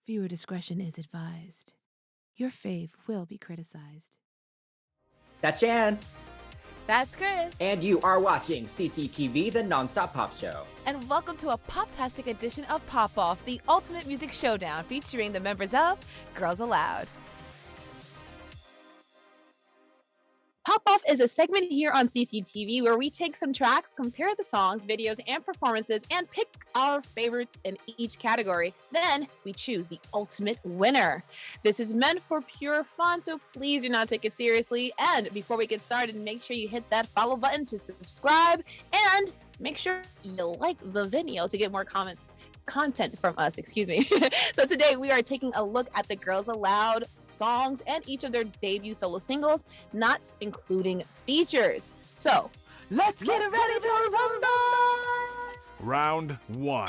Viewer discretion is advised. Your fave will be criticized. That's Jan. That's Chris. And you are watching CCTV, the nonstop pop show. And welcome to a pop-tastic edition of Pop Off, the ultimate music showdown featuring the members of Girls Aloud. Pop Off is a segment here on CCTV where we take some tracks, compare the songs, videos, and performances, and pick our favorites in each category. Then we choose the ultimate winner. This is meant for pure fun, so please do not take it seriously. And before we get started, make sure you hit that follow button to subscribe, and make sure you like the video to get more content from us, So today we are taking a look at the Girls Aloud songs and each of their debut solo singles, not including features. So let's get ready to rumble! Round one.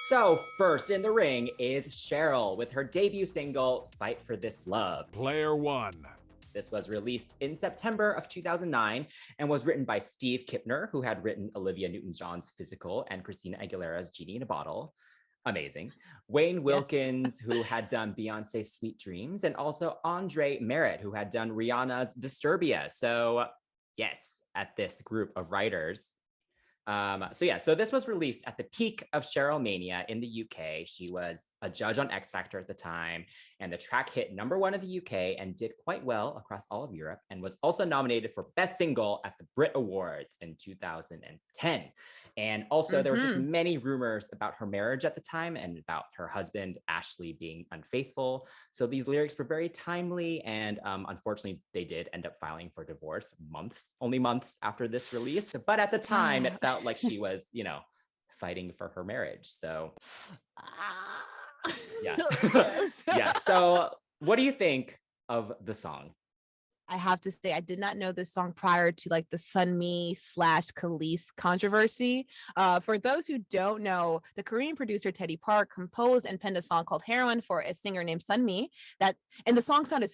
So first in the ring is Cheryl with her debut single, Fight for This Love. Player one. This was released in September of 2009 and was written by Steve Kipner, who had written Olivia Newton-John's Physical and Christina Aguilera's Genie in a Bottle. Amazing. Wayne Wilkins, who had done Beyonce's Sweet Dreams, and also Andre Merritt, who had done Rihanna's Disturbia. So yes, at this group of writers. So this was released at the peak of Cheryl Mania in the UK. She was a judge on X Factor at the time, and the track hit #1 in the UK and did quite well across all of Europe, and was also nominated for Best Single at the Brit Awards in 2010. And also there were just many rumors about her marriage at the time and about her husband, Ashley, being unfaithful. So these lyrics were very timely, and unfortunately they did end up filing for divorce only months after this release. But at the time it felt like she was, fighting for her marriage. So yeah. Yeah. So what do you think of the song? I have to say, I did not know this song prior to like the Sunmi / Khalees controversy. For those who don't know, the Korean producer Teddy Park composed and penned a song called Heroin for a singer named Sunmi, and the song sounded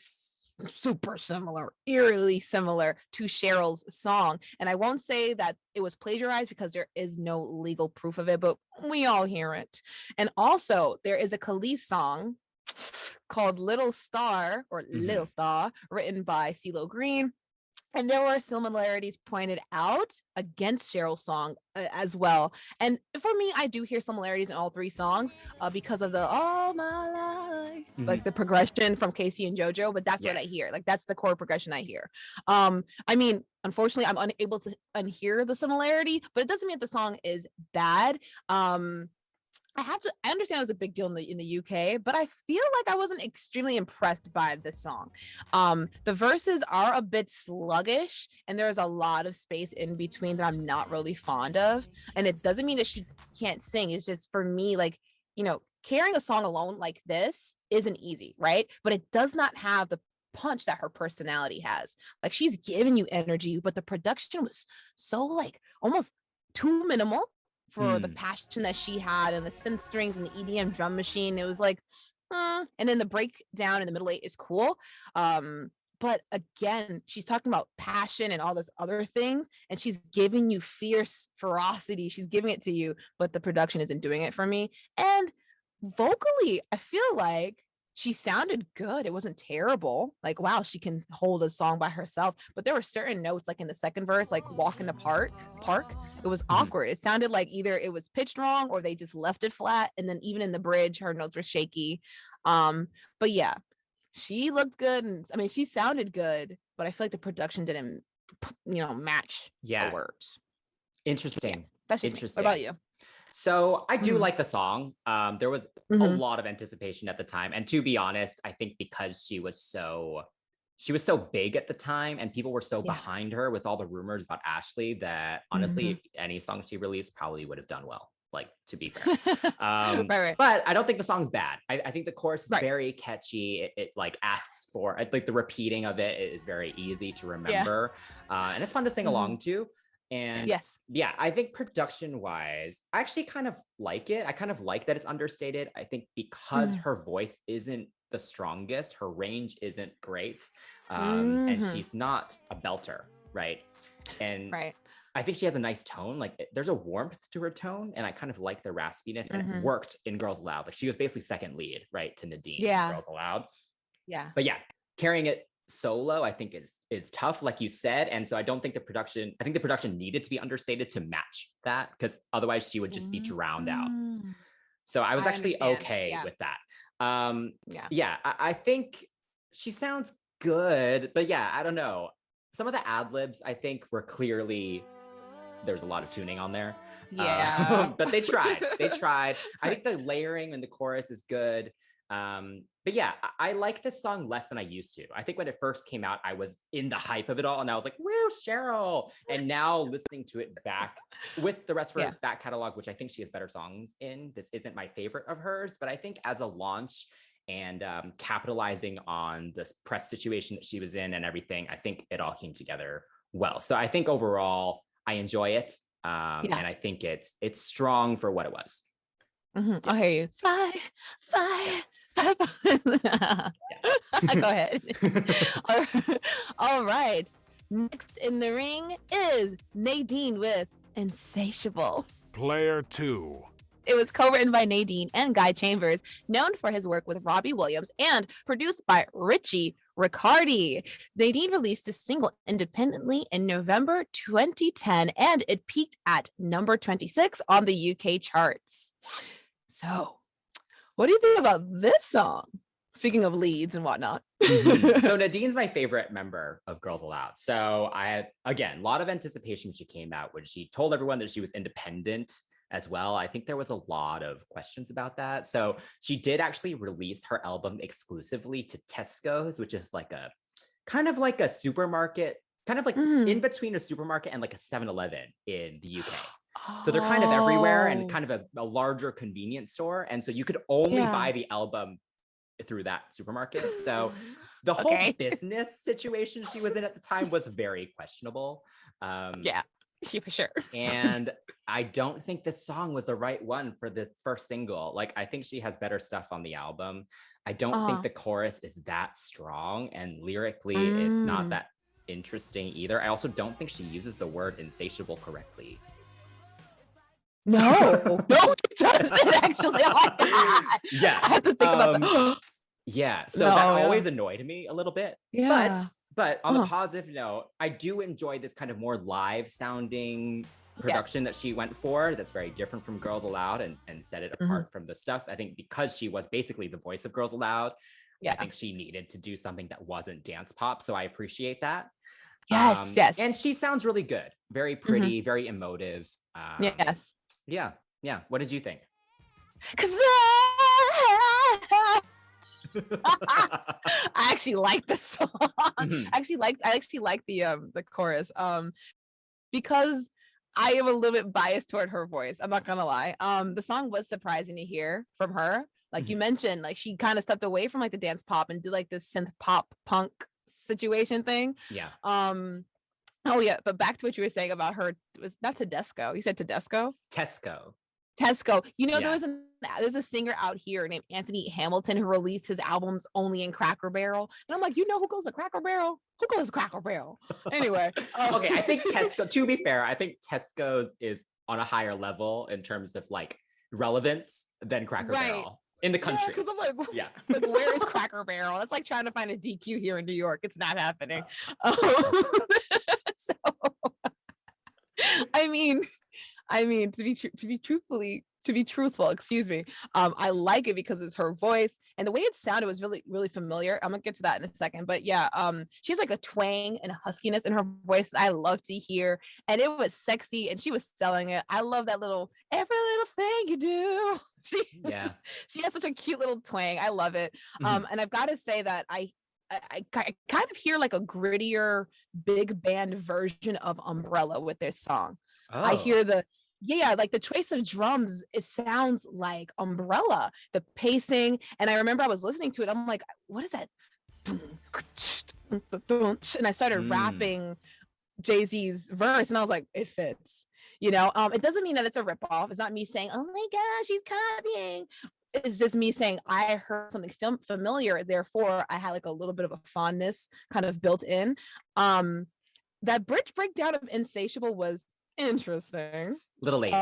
super similar, eerily similar to Cheryl's song. And I won't say that it was plagiarized because there is no legal proof of it, but we all hear it. And also there is a Khalees song called Little Star Little Star, written by CeeLo Green. And there were similarities pointed out against Cheryl's song as well. And for me, I do hear similarities in all three songs because of the All My Life, like the progression from Casey and JoJo, but that's what I hear. Like that's the core progression I hear. I mean, unfortunately, I'm unable to unhear the similarity, but it doesn't mean that the song is bad. I understand it was a big deal in the UK, but I feel like I wasn't extremely impressed by this song. The verses are a bit sluggish, and there's a lot of space in between that I'm not really fond of. And it doesn't mean that she can't sing. It's just for me, like, carrying a song alone like this isn't easy, right? But it does not have the punch that her personality has. Like, she's giving you energy, but the production was so like almost too minimal for the passion that she had, and the synth strings and the EDM drum machine. It was like, and then the breakdown in the middle 8 is cool. But again, she's talking about passion and all this other things, and she's giving you fierce ferocity. She's giving it to you, but the production isn't doing it for me. And vocally, I feel like she sounded good. It wasn't terrible. Like, wow, she can hold a song by herself. But there were certain notes, like in the second verse, like Walk in the Park. It was awkward. It sounded like either it was pitched wrong or they just left it flat. And then even in the bridge, her notes were shaky. But yeah, she looked good. And I mean, she sounded good, but I feel like the production didn't, match the words. Interesting. Yeah, that's just interesting. Me. What about you? So I do like the song. There was a lot of anticipation at the time. And to be honest, I think because she was so big at the time and people were so behind her with all the rumors about Ashley that honestly, any song she released probably would have done well, like, to be fair. Right. But I don't think the song's bad. I think the chorus is very catchy. It like asks for, like, the repeating of it is very easy to remember. And it's fun to sing along to. And I think production wise, I actually kind of like it. I kind of like that it's understated. I think because her voice isn't the strongest, her range isn't great. And she's not a belter, right? And I think she has a nice tone. Like there's a warmth to her tone, and I kind of like the raspiness, and it worked in Girls Aloud. Like she was basically second lead, right, to Nadine in Girls Aloud. Yeah. But yeah, carrying it solo, I think is tough, like you said. And so I think the production needed to be understated to match that, because otherwise she would just be drowned out. So I was actually okay with that. I think she sounds good, but yeah, I don't know. Some of the ad libs I think were clearly, there's a lot of tuning on there. But they tried. I think the layering in the chorus is good. But yeah, I like this song less than I used to. I think when it first came out, I was in the hype of it all, and I was like, "Woo, Cheryl!" And now listening to it back with the rest of her back catalog, which I think she has better songs in. This isn't my favorite of hers, but I think as a launch and capitalizing on this press situation that she was in and everything, I think it all came together well. So I think overall, I enjoy it, and I think it's strong for what it was. I hear you. Fire. Go ahead. All right. Next in the ring is Nadine with Insatiable. Player 2. It was co-written by Nadine and Guy Chambers, known for his work with Robbie Williams, and produced by Richie Riccardi. Nadine released a single independently in November 2010, and it peaked at number 26 on the UK charts. So, what do you think about this song? Speaking of leads and whatnot. So Nadine's my favorite member of Girls Aloud. So I had, again, a lot of anticipation when she came out, when she told everyone that she was independent as well. I think there was a lot of questions about that. So she did actually release her album exclusively to Tesco's, which is like a kind of like a supermarket, kind of like in between a supermarket and like a 7-Eleven in the UK. So they're kind of everywhere, and kind of a larger convenience store. And so you could only buy the album through that supermarket. So the whole business situation she was in at the time was very questionable. Yeah, for sure. And I don't think this song was the right one for the first single. Like, I think she has better stuff on the album. I don't think the chorus is that strong, and lyrically it's not that interesting either. I also don't think she uses the word insatiable correctly. No, it doesn't actually. Oh my God. Yeah, I have to think about that. Yeah, so that always annoyed me a little bit. Yeah, but on a positive note, I do enjoy this kind of more live sounding production that she went for. That's very different from Girls Aloud, and set it apart from the stuff. I think because she was basically the voice of Girls Aloud, I think she needed to do something that wasn't dance pop. So I appreciate that. Yes. And she sounds really good. Very pretty, very emotive. Yes. Yeah. What did you think? Because I actually like this song. I actually like the chorus. Because I am a little bit biased toward her voice. I'm not gonna lie. The song was surprising to hear from her. Like you mentioned, like she kind of stepped away from like the dance pop and did like this synth pop punk situation thing. Yeah. Oh yeah, but back to what you were saying about her, was that Tedesco? You said Tedesco? Tesco. You know, there's a singer out here named Anthony Hamilton who released his albums only in Cracker Barrel. And I'm like, you know who goes to Cracker Barrel? Who goes to Cracker Barrel? Anyway. Okay, I think Tesco, to be fair, I think Tesco's is on a higher level in terms of like relevance than Cracker Barrel in the country. Because I'm like, like, where is Cracker Barrel? It's like trying to find a DQ here in New York. It's not happening. So, I mean, to be truthful, excuse me. I like it because it's her voice and the way it sounded was really, really familiar. I'm gonna get to that in a second, but yeah, she has like a twang and a huskiness in her voice that I love to hear, and it was sexy, and she was selling it. I love that little every little thing you do. She has such a cute little twang. I love it. And I've got to say that I kind of hear like a grittier big band version of Umbrella with this song. I hear like the choice of drums, it sounds like Umbrella, the pacing. And I remember I was listening to it. I'm like, what is that? And I started rapping Jay-Z's verse, and I was like, it fits. You know, it doesn't mean that it's a ripoff. It's not me saying, oh my gosh, she's copying. It's just me saying I heard something familiar, therefore I had like a little bit of a fondness kind of built in. That bridge breakdown of Insatiable was Interesting. Little lazy.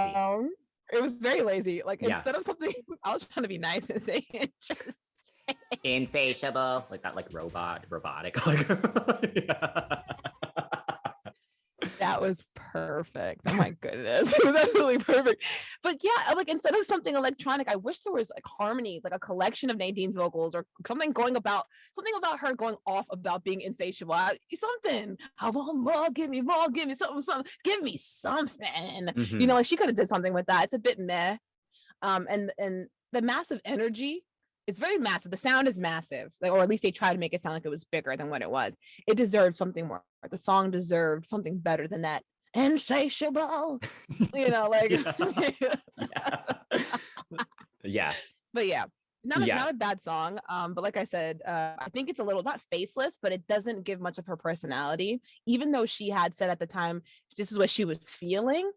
It was very lazy. Like Yeah. instead of something, I was trying to be nice and say interesting. Insatiable, like that, like robotic. Like, yeah. That was perfect. Oh my goodness. It was absolutely perfect. But yeah, like instead of something electronic, I wish there was like harmonies, like a collection of Nadine's vocals or something about her going off about being insatiable. Something. I want more, give me something. Give me something. Mhm. You know, like she could have did something with that. It's a bit meh. And the massive energy is very massive. The sound is massive, like, or at least they tried to make it sound like it was bigger than what it was. It deserved something more. The song deserved something better than that. Insatiable, you know, like. Yeah. But yeah, not Yeah. a bad song. But like I said, I think it's a little not faceless, but it doesn't give much of her personality. Even though she had said at the time this is what she was feeling.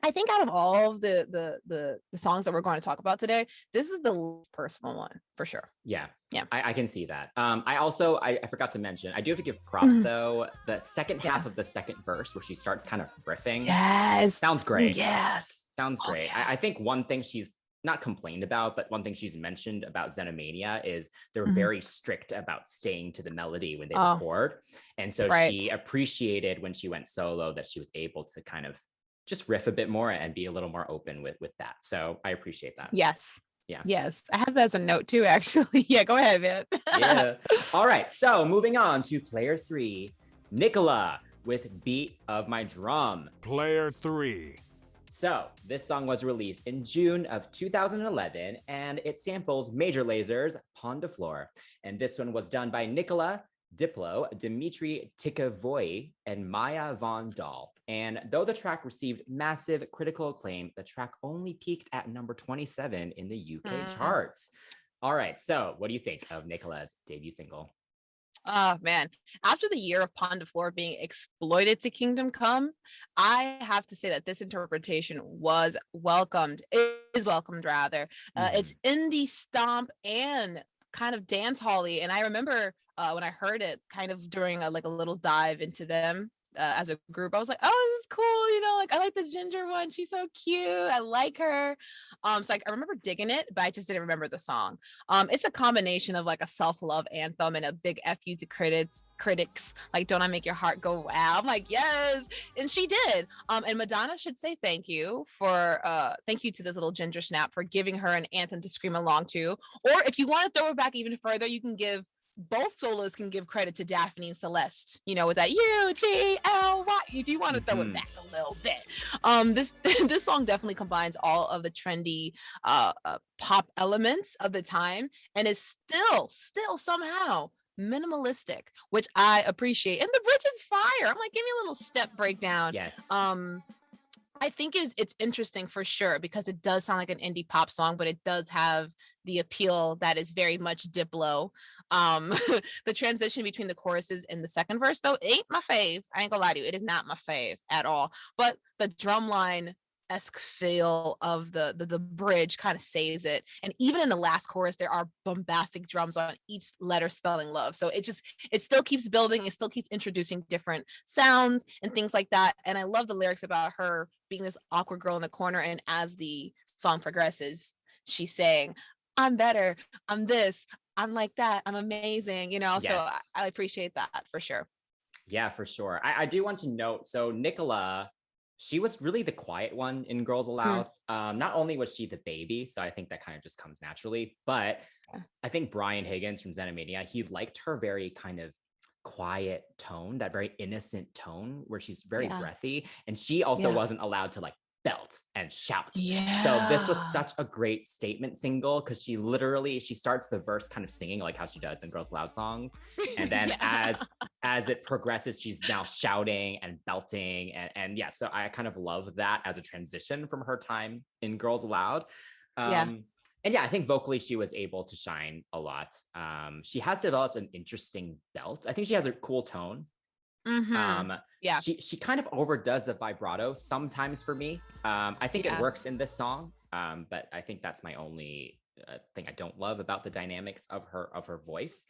I think out of all of the songs that we're going to talk about today, this is the least personal one for sure. Yeah. Yeah. I can see that. I forgot to mention, I do have to give props though. The second half of the second verse where she starts kind of riffing. Yes. Sounds great. Yes. Sounds great. Yeah. I think one thing she's not complained about, but one thing she's mentioned about Xenomania is they're very strict about staying to the melody when they record. And so she appreciated when she went solo that she was able to kind of just riff a bit more and be a little more open with that. So I appreciate that. Yes. Yeah. Yes. I have that as a note too, actually. Yeah, go ahead, man. Yeah. All right. So moving on to player 3, Nicola with Beat of My Drum. Player 3. So this song was released in June of 2011 and it samples Major Lazer's Pon de Floor. And this one was done by Nicola, Diplo, Dimitri Tikavoy, and Maya Von Dahl. And though the track received massive critical acclaim, the track only peaked at number 27 in the UK charts. All right, so what do you think of Nicola's debut single? Oh man, after the year of Pon de Floor being exploited to Kingdom Come, I have to say that this interpretation was welcomed. It is welcomed rather. It's indie stomp and kind of dance hall-y. And I remember when I heard it kind of during a little dive into them as a group, I was like, oh, this is cool. You know, like I like the ginger one. She's so cute. I like her. So I remember digging it, but I just didn't remember the song. It's a combination of like a self-love anthem and a big F you to critics. Like, don't I make your heart go wow? I'm like, yes. And she did. And Madonna should say thank you to this little ginger snap for giving her an anthem to scream along to. Or if you want to throw it back even further, you can give both solos can give credit to Daphne and Celeste, you know, with that UGLY, if you want to throw it back a little bit. This song definitely combines all of the trendy pop elements of the time and is still somehow minimalistic, which I appreciate. And the bridge is fire. I'm like, give me a little step breakdown. Yes. I think it's interesting for sure because it does sound like an indie pop song, but it does have the appeal that is very much Diplo. The transition between the choruses and the second verse, though, ain't my fave. I ain't gonna lie to you, it is not my fave at all. But the drumline-esque feel of the bridge kind of saves it. And even in the last chorus, there are bombastic drums on each letter spelling love. So it still keeps building, it still keeps introducing different sounds and things like that. And I love the lyrics about her being this awkward girl in the corner. And as the song progresses, she's saying, I'm better, I'm this, I'm like that, I'm amazing, you know. Yes. So I appreciate that for sure. Yeah, for sure. I do want to note, so Nicola, she was really the quiet one in Girls Aloud. Not only was she the baby, so I think that kind of just comes naturally, but I think Brian Higgins from Xenomania, he liked her very kind of quiet tone, that very innocent tone where she's very breathy. And she also wasn't allowed to like belt and shout. Yeah. So this was such a great statement single because she starts the verse kind of singing like how she does in Girls Aloud songs. And then as it progresses, she's now shouting and belting. And yeah, so I kind of love that as a transition from her time in Girls Aloud. And yeah, I think vocally she was able to shine a lot. She has developed an interesting belt. I think she has a cool tone. She kind of overdoes the vibrato sometimes for me. I think it works in this song, but I think that's my only thing I don't love about the dynamics of her voice.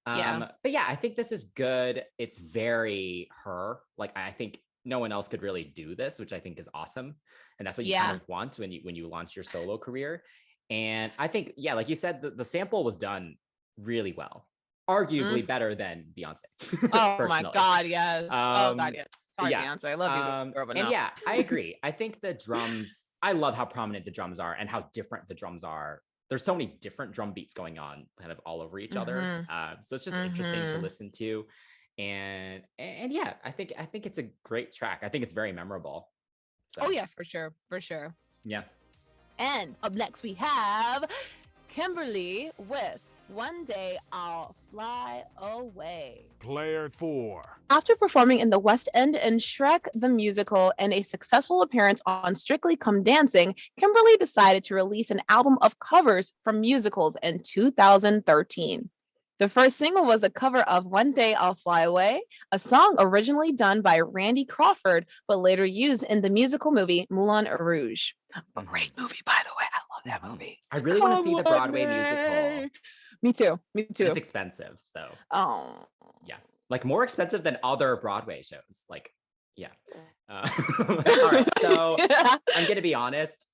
But yeah, I think this is good. It's very her. Like I think no one else could really do this, which I think is awesome. And that's what you kind of want when you launch your solo career. And I think, yeah, like you said, the sample was done really well, arguably better than Beyonce. Oh my God, yes. Oh God, yes. Sorry, yeah. Beyonce. I love you, but and yeah, I agree. I think the drums, I love how prominent the drums are and how different the drums are. There's so many different drum beats going on kind of all over each other. So it's just interesting to listen to. And yeah, I think it's a great track. I think it's very memorable. So. Oh yeah, for sure. Yeah. And up next we have Kimberley with One Day I'll Fly Away. Player 4. After performing in the West End and Shrek the Musical and a successful appearance on Strictly Come Dancing, Kimberley decided to release an album of covers from musicals in 2013. The first single was a cover of One Day I'll Fly Away, a song originally done by Randy Crawford, but later used in the musical movie Moulin Rouge. A great movie, by the way. I love that movie. I really want to see the Broadway musical. Me too. It's expensive, so. Oh. Yeah. Like more expensive than other Broadway shows. Like, yeah. All right, so I'm going to be honest.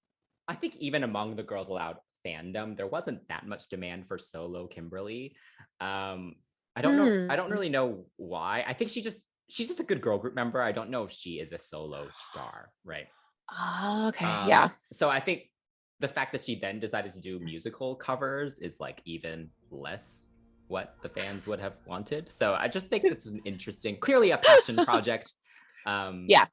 I think even among the Girls Aloud fandom, there wasn't that much demand for solo Kimberley. I don't know. I don't really know why. I think she's just a good girl group member. I don't know if she is a solo star, right? Okay. Yeah. So I think the fact that she then decided to do musical covers is like even less what the fans would have wanted. So I just think it's an interesting, clearly a passion project. Yeah.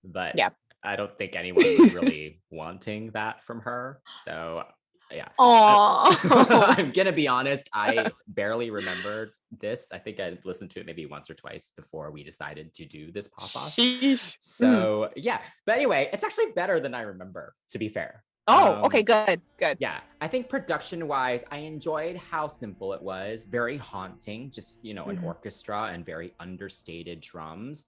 But yeah. I don't think anyone was really wanting that from her. So yeah. I'm gonna be honest, I barely remembered this. I think I listened to it maybe once or twice before we decided to do this pop-off. So yeah, but anyway, it's actually better than I remember, to be fair. Okay, good. Yeah, I think production-wise, I enjoyed how simple it was. Very haunting, just, an orchestra and very understated drums.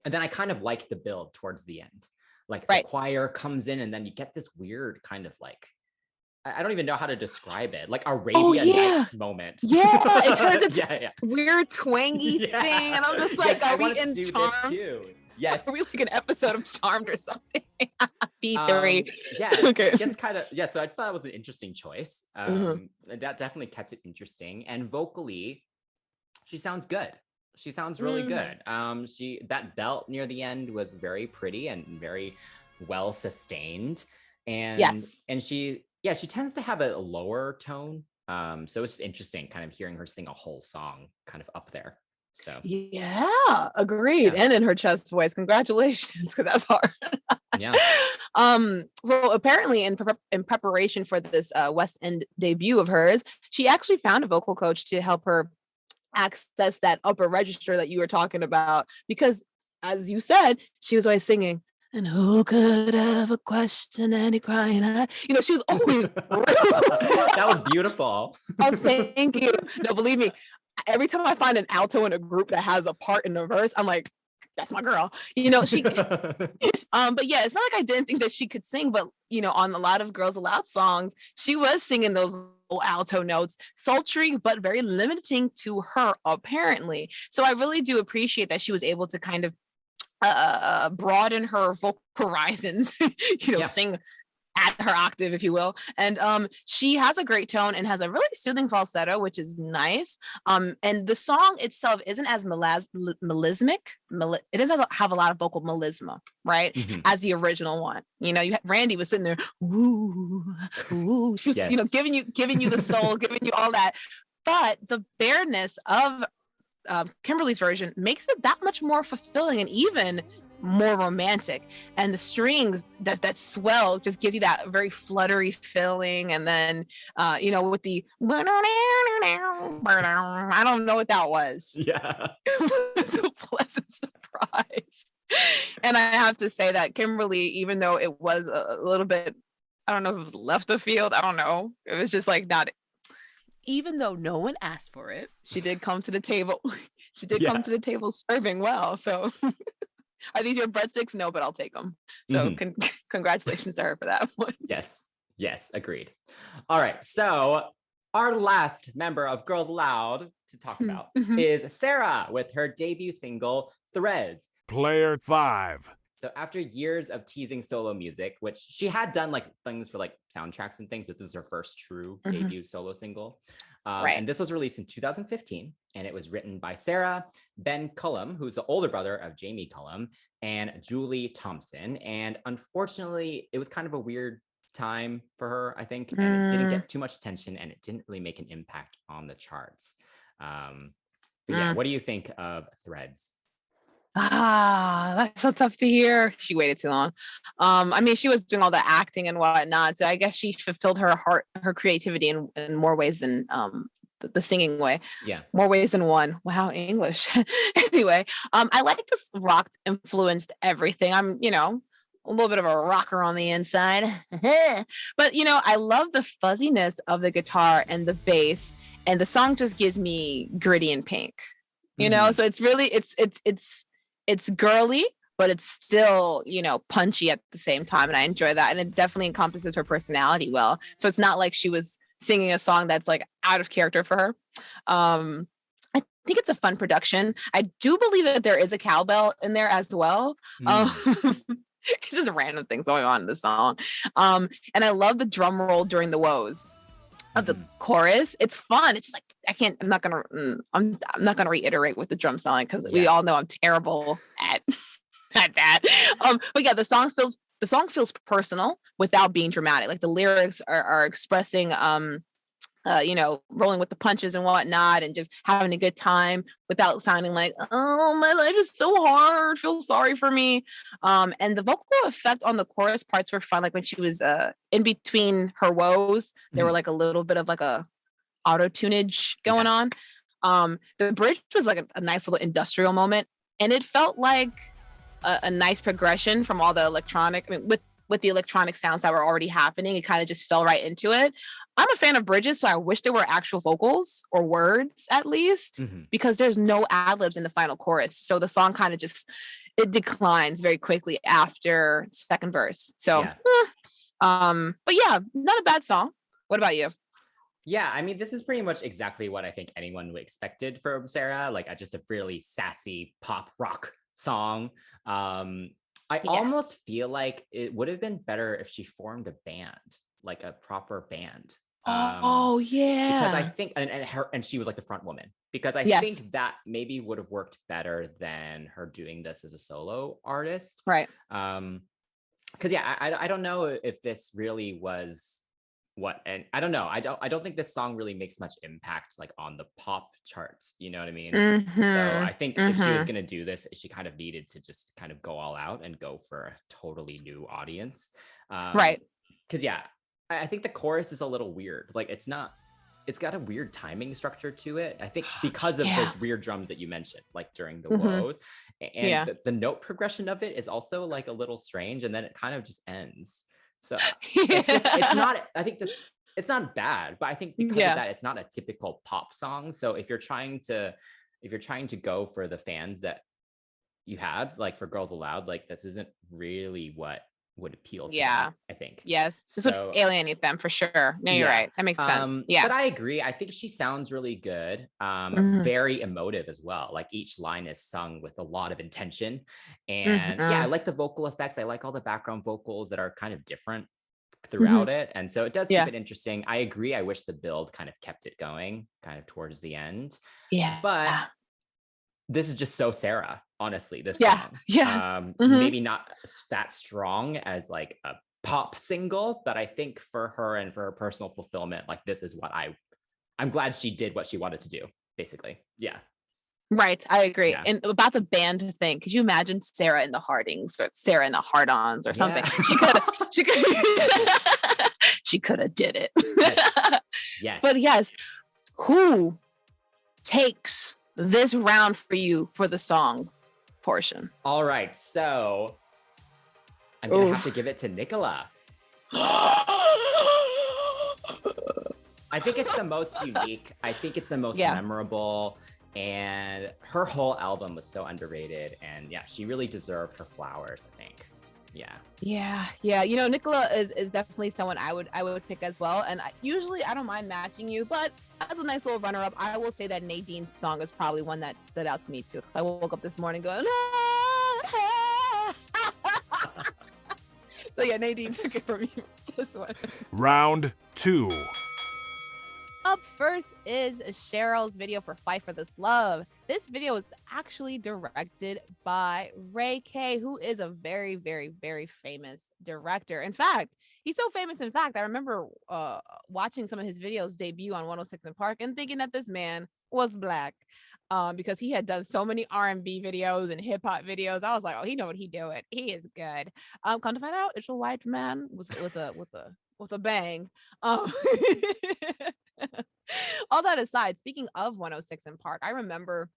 And then I kind of liked the build towards the end. Like the choir comes in and then you get this weird kind of like, I don't even know how to describe it. Like Arabian Nights moment. Yeah, it turns into weird twangy thing. And I'm just like, are we in Charmed? Yes. Are we like an episode of Charmed or something? B3. Yeah. Okay. It's kind of, so I thought that was an interesting choice. That definitely kept it interesting. And vocally, she sounds good. She sounds really good. That belt near the end was very pretty and very well sustained. And she tends to have a lower tone. So it's interesting kind of hearing her sing a whole song kind of up there. So yeah, agreed. Yeah. And in her chest voice, congratulations, because that's hard. Yeah. Well, apparently in preparation for this West End debut of hers, she actually found a vocal coach to help her access that upper register that you were talking about, because as you said, she was always singing, and who could ever question any crying eye? She was always that was beautiful. Oh, thank you. No, believe me, every time I find an alto in a group that has a part in the verse, I'm like, that's my girl. She but yeah, it's not like I didn't think that she could sing, but on a lot of Girls Aloud songs, she was singing those alto notes, sultry but very limiting to her apparently. So I really do appreciate that she was able to kind of broaden her vocal horizons, sing at her octave, if you will. And she has a great tone and has a really soothing falsetto, which is nice. And the song itself isn't as melismic. It doesn't have a lot of vocal melisma, right? As the original one. Randy was sitting there, ooh, ooh. She was, giving you the soul, giving you all that. But the bareness of Kimberly's version makes it that much more fulfilling and even more romantic. And the strings that swell just gives you that very fluttery feeling. And then with the I don't know what that was. Yeah. It was a pleasant surprise. And I have to say that Kimberly, even though it was a little bit, I don't know if it was left of field, I don't know, it was just like not, even though no one asked for it, she did come to the table. She did come to the table serving well. So are these your breadsticks? No, but I'll take them. So congratulations to her for that one. Yes, agreed. All right, so our last member of Girls Aloud to talk about is Sarah with her debut single, Threads. Player 5. So after years of teasing solo music, which she had done like things for like soundtracks and things, but this is her first true debut solo single. Right. And this was released in 2015, and it was written by Sarah, Ben Cullum, who's the older brother of Jamie Cullum, and Julie Thompson. And unfortunately, it was kind of a weird time for her, I think, and it didn't get too much attention, and it didn't really make an impact on the charts. But yeah, what do you think of Threads? That's so tough to hear. She waited too long. I mean, she was doing all the acting and whatnot, so I guess she fulfilled her creativity in more ways than the singing way. Yeah, more ways than one. Wow, English. Anyway, I like this rock influenced everything. I'm, a little bit of a rocker on the inside, but I love the fuzziness of the guitar and the bass, and the song just gives me gritty and pink. So it's really it's girly, but it's still, punchy at the same time. And I enjoy that. And it definitely encompasses her personality well. So it's not like she was singing a song that's like out of character for her. I think it's a fun production. I do believe that there is a cowbell in there as well. It's just random things going on in the song. And I love the drum roll during the woes of the chorus. It's fun. It's just like, I'm not gonna reiterate with the drum sound because we all know I'm terrible at that. But yeah, the song feels personal without being dramatic. Like the lyrics are expressing rolling with the punches and whatnot, and just having a good time without sounding like, oh, my life is so hard, feel sorry for me. And the vocal effect on the chorus parts were fun. Like when she was in between her woes, there were like a little bit of like a auto tunage going on. The bridge was like a nice little industrial moment, and it felt like a nice progression from all the electronic. I mean, with the electronic sounds that were already happening, it kind of just fell right into it. I'm a fan of bridges, so I wish there were actual vocals or words at least, because there's no ad-libs in the final chorus. So the song kind of it declines very quickly after second verse. So, but yeah, not a bad song. What about you? Yeah, I mean, this is pretty much exactly what I think anyone would expected from Sarah, like just a really sassy pop rock song. I almost feel like it would have been better if she formed a band, like a proper band. Yeah. Because I think, and she was like the front woman, because I think that maybe would have worked better than her doing this as a solo artist. Right. Because I don't know if this really was and I don't know. I don't think this song really makes much impact like on the pop charts. You know what I mean? So I think if she was gonna do this, she kind of needed to just kind of go all out and go for a totally new audience. Right. Because I think the chorus is a little weird. Like it's got a weird timing structure to it. I think because of the weird drums that you mentioned, like during the woes, and the note progression of it is also like a little strange, and then it kind of just ends. So it's not, I think it's not bad, but I think because of that, it's not a typical pop song. So if you're trying to go for the fans that you had, like for Girls Aloud, like this isn't really what would appeal to them, I think. Yes. This would alienate them for sure. No, you're right. That makes sense. But I agree. I think she sounds really good. Very emotive as well. Like each line is sung with a lot of intention. And I like the vocal effects. I like all the background vocals that are kind of different throughout it. And so it does keep it interesting. I agree. I wish the build kind of kept it going kind of towards the end. Yeah. But this is just so Sarah, honestly, this song. Maybe not that strong as like a pop single, but I think for her and for her personal fulfillment, like this is what I'm glad she did what she wanted to do, basically. Yeah. Right. I agree. And about the band thing, could you imagine Sarah in the Hardings or Sarah in the Hard-Ons or something? She could have did it. Yes. But yes, who takes this round for you for the song portion? All right, so I'm gonna have to give it to Nicola. I think it's the most unique. I think it's the most memorable, and her whole album was so underrated. And she really deserved her flowers, I think. Yeah. Nicola is definitely someone I would pick as well. And usually I don't mind matching you, but as a nice little runner-up, I will say that Nadine's song is probably one that stood out to me too, because I woke up this morning going, So yeah, Nadine took it from you. This one. Round 2. Up first is Cheryl's video for Fight for This Love. This video was actually directed by Ray K, who is a very, very, very famous director. In fact, he's so famous. In fact, I remember watching some of his videos debut on 106 in Park and thinking that this man was black. Because he had done so many R&B videos and hip hop videos. I was like, oh, he know what he doing. He is good. Come to find out, it's a white man with a bang. All that aside, speaking of 106 in Park, I remember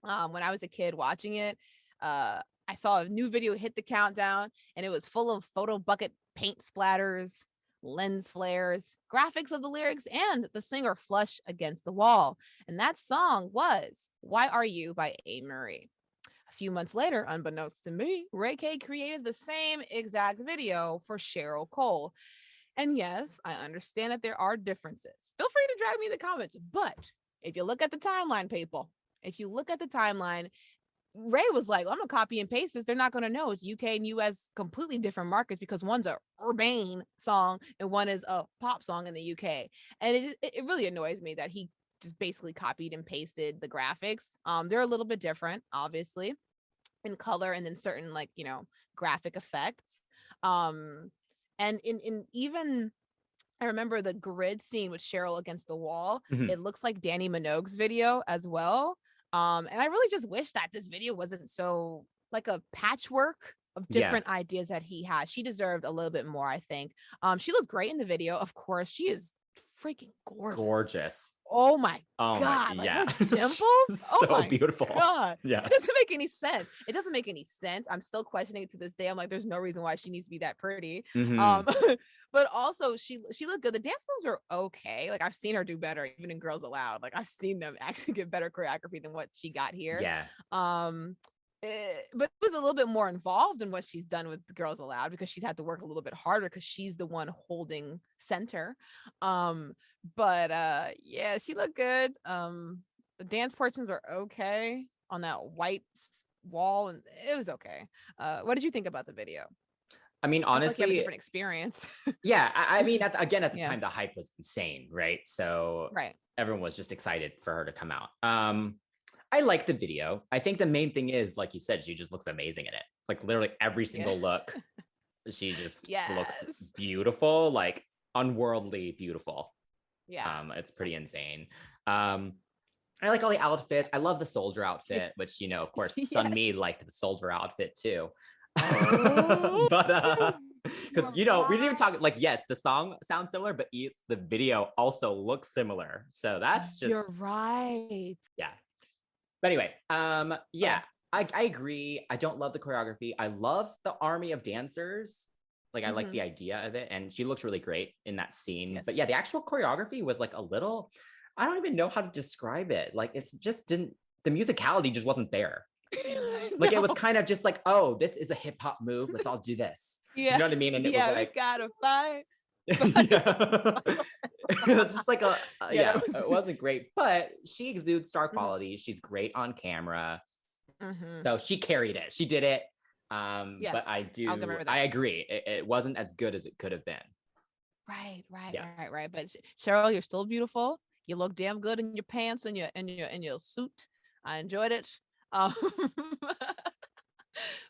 when I was a kid watching it, I saw a new video hit the countdown, and it was full of photo bucket paint splatters, lens flares, graphics of the lyrics, and the singer flush against the wall. And that song was Why Are You by A. Murray. A few months later, unbeknownst to me, Ray K created the same exact video for Cheryl Coyle. And yes, I understand that there are differences. Feel free to drag me in the comments. But if you look at the timeline, people, if you look at the timeline, Ray was like, I'm going to copy and paste this. They're not going to know. It's UK and US, completely different markets, because one's a urbane song and one is a pop song in the UK. And it really annoys me that he just basically copied and pasted the graphics. They're a little bit different, obviously, in color and then certain, like, graphic effects. And in even, I remember the grid scene with Cheryl against the wall. Mhm. It looks like Danny Minogue's video as well. And I really just wish that this video wasn't so like a patchwork of different ideas that he has. She deserved a little bit more, I think. She looked great in the video. Of course, she is freaking gorgeous. Oh my God. Like, yeah. her dimples. So my beautiful. God. Yeah. It doesn't make any sense. It doesn't make any sense. I'm still questioning it to this day. I'm like, there's no reason why she needs to be that pretty. Mhm. But also she looked good. The dance moves are okay. Like, I've seen her do better, even in Girls Aloud. Like, I've seen them actually get better choreography than what she got here. Yeah. But it was a little bit more involved in what she's done with the Girls Aloud, because she's had to work a little bit harder because she's the one holding center. But yeah, she looked good. The dance portions are okay on that white wall, and it was okay. What did you think about the video? I mean, I feel like you have a honestly, different experience. yeah. I mean, at the Yeah. time, the hype was insane, right? So Right. everyone was just excited for her to come out. I like the video. I think the main thing is, like you said, she just looks amazing in it. Like, literally every single look, she just looks Yes. beautiful, like unworldly beautiful. Yeah. It's pretty insane. I like all the outfits. I love the soldier outfit, which, of course, Yes. Sunmi liked the soldier outfit too. Oh. But because we You're didn't even right. talk, like, yes, the song sounds similar, but the video also looks similar. So that's just, You're right. yeah. But anyway, yeah, Okay. I agree. I don't love the choreography. I love the army of dancers. Like, I like the idea of it, and she looks really great in that scene. Yes. But yeah, the actual choreography was like a little, I don't even know how to describe it. Like, it's just the musicality just wasn't there. Like, it was kind of just like, oh, this is a hip hop move. Let's all do this. Yeah. You know what I mean? And it was like, we gotta fight. yeah. It's just like Yeah, it wasn't great, but she exudes star quality. She's great on camera. So she carried it. She did it. Yes, but I'll give her that. I agree. It wasn't as good as it could have been. Right. Yeah. But Cheryl, you're still beautiful. You look damn good in your pants and your suit. I enjoyed it.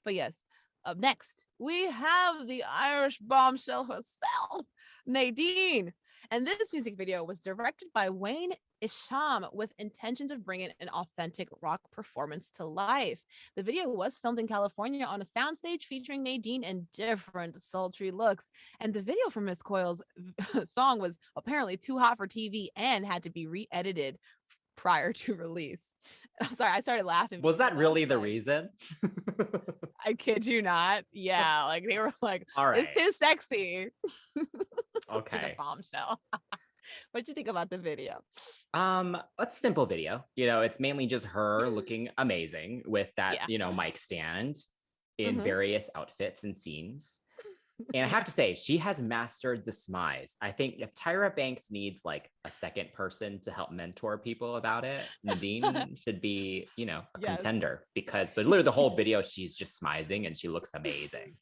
But yes, up next we have the Irish bombshell herself, Nadine. And this music video was directed by Wayne Isham with intentions of bringing an authentic rock performance to life. The video was filmed in California on a soundstage featuring Nadine in different sultry looks. And the video for Miss Coyle's song was apparently too hot for TV and had to be re-edited prior to release. I'm sorry, I started laughing. Was that because I really the like, reason? I kid you not. Yeah, like they were like, All right. it's too sexy. Okay. She's a bombshell. What do you think about the video? It's a simple video. It's mainly just her looking amazing with that, Yeah. mic stand in various outfits and scenes. And I have to say, she has mastered the smize. I think if Tyra Banks needs like a second person to help mentor people about it, Nadine should be, you know, a Yes. contender, because literally the whole video, she's just smizing and she looks amazing.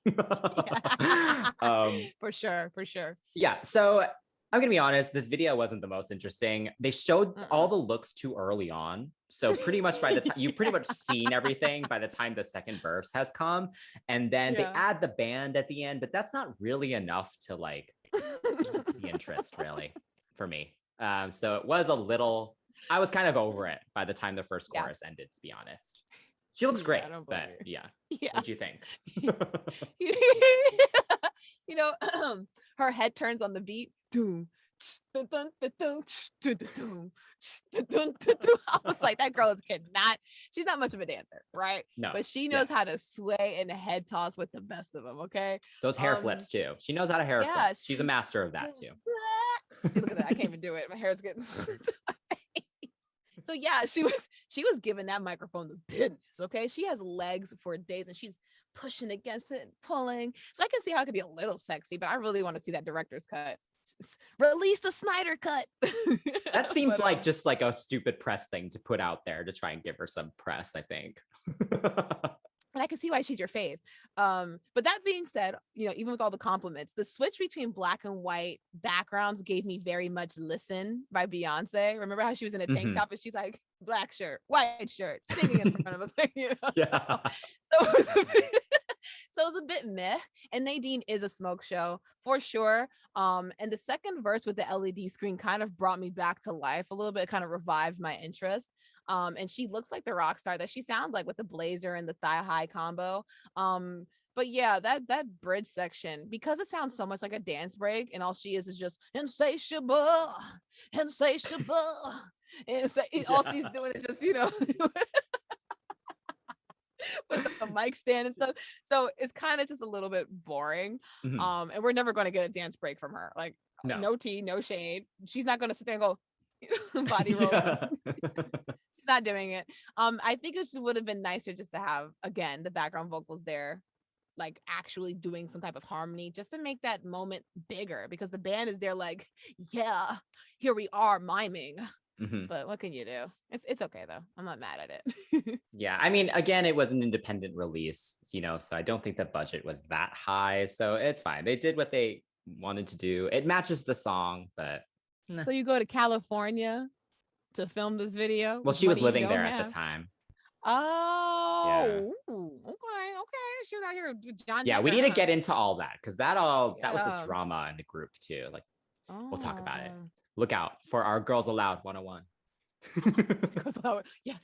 For sure, for sure. Yeah. So I'm gonna be honest, this video wasn't the most interesting. They showed all the looks too early on. So pretty much by the time you've pretty much seen everything by the time the second verse has come. And then they add the band at the end, but that's not really enough to like the interest really for me. So it was a little, I was kind of over it by the time the first chorus ended, to be honest. She looks great, but yeah. What'd you think? You know, her head turns on the beat. I was like, that girl cannot, she's not much of a dancer, right? No, but she knows how to sway and head toss with the best of them. Okay, those hair flips too. She knows how to hair flip. She's a master of that too. See, look at that. I can't even do it. My hair's getting so yeah, she was giving that microphone the business. Okay, she has legs for days and she's pushing against it and pulling. So I can see how it could be a little sexy, but I really want to see that director's cut. Just release the Snyder cut. That seems like just like a stupid press thing to put out there to try and give her some press, I think. And I can see why she's your fave. But that being said, you know, even with all the compliments, the switch between black and white backgrounds gave me very much Listen by Beyonce. Remember how she was in a tank top and she's like, black shirt, white shirt, singing in front of a thing, you know? Yeah. So it was a bit meh. And Nadine is a smoke show for sure. And the second verse with the LED screen kind of brought me back to life a little bit, kind of revived my interest. And she looks like the rock star that she sounds like with the blazer and the thigh high combo. But yeah, that bridge section, because it sounds so much like a dance break, and all she is just insatiable, insatiable. And all she's doing is just, you know, with the mic stand and stuff. So it's kind of just a little bit boring. And we're never going to get a dance break from her. Like no tea, no shade. She's not going to sit there and go body roll. Not doing it. I think it just would have been nicer just to have, again, the background vocals there, like actually doing some type of harmony just to make that moment bigger, because the band is there like, yeah, here we are miming. But what can you do? It's okay though. I'm not mad at it. Yeah, I mean, again, it was an independent release, you know, so I don't think the budget was that high, so it's fine. They did what they wanted to do. It matches the song, but so you go to California to film this video? Well, she was living there at the time. Oh, yeah. Okay. She was out here with John. Yeah, we need to get into all that, because that was a drama in the group too. Like, we'll talk about it. Look out for our Girls Aloud 101. Girls Aloud, yes.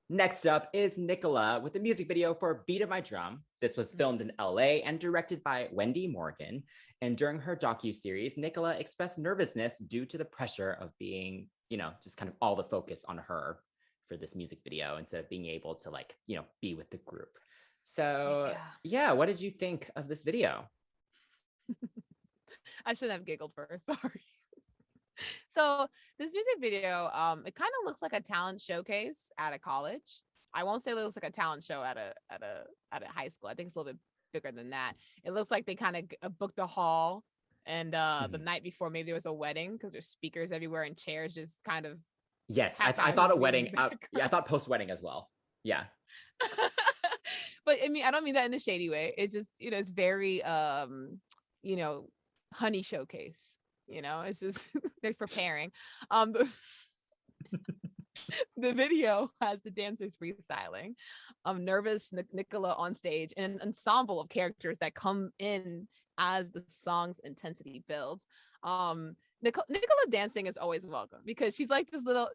Next up is Nicola with the music video for Beat of My Drum. This was filmed in LA and directed by Wendy Morgan. And during her docuseries, Nicola expressed nervousness due to the pressure of being, you know, just kind of all the focus on her for this music video instead of being able to, like, you know, be with the group. So yeah, what did you think of this video? I shouldn't have giggled first, sorry. So this music video, it kind of looks like a talent showcase at a college. I won't say it looks like a talent show at a high school. I think it's a little bit bigger than that. It looks like they kind of booked a hall, and the night before maybe there was a wedding, because there's speakers everywhere and chairs just kind of. Yes, I thought a wedding. I thought post-wedding as well. Yeah. But I mean, I don't mean that in a shady way. It's just, you know, it's very you know, honey showcase. You know, it's just they're preparing. The video has the dancers freestyling, nervous Nicola on stage, and an ensemble of characters that come in as the song's intensity builds. Nicola dancing is always welcome, because she's like this little,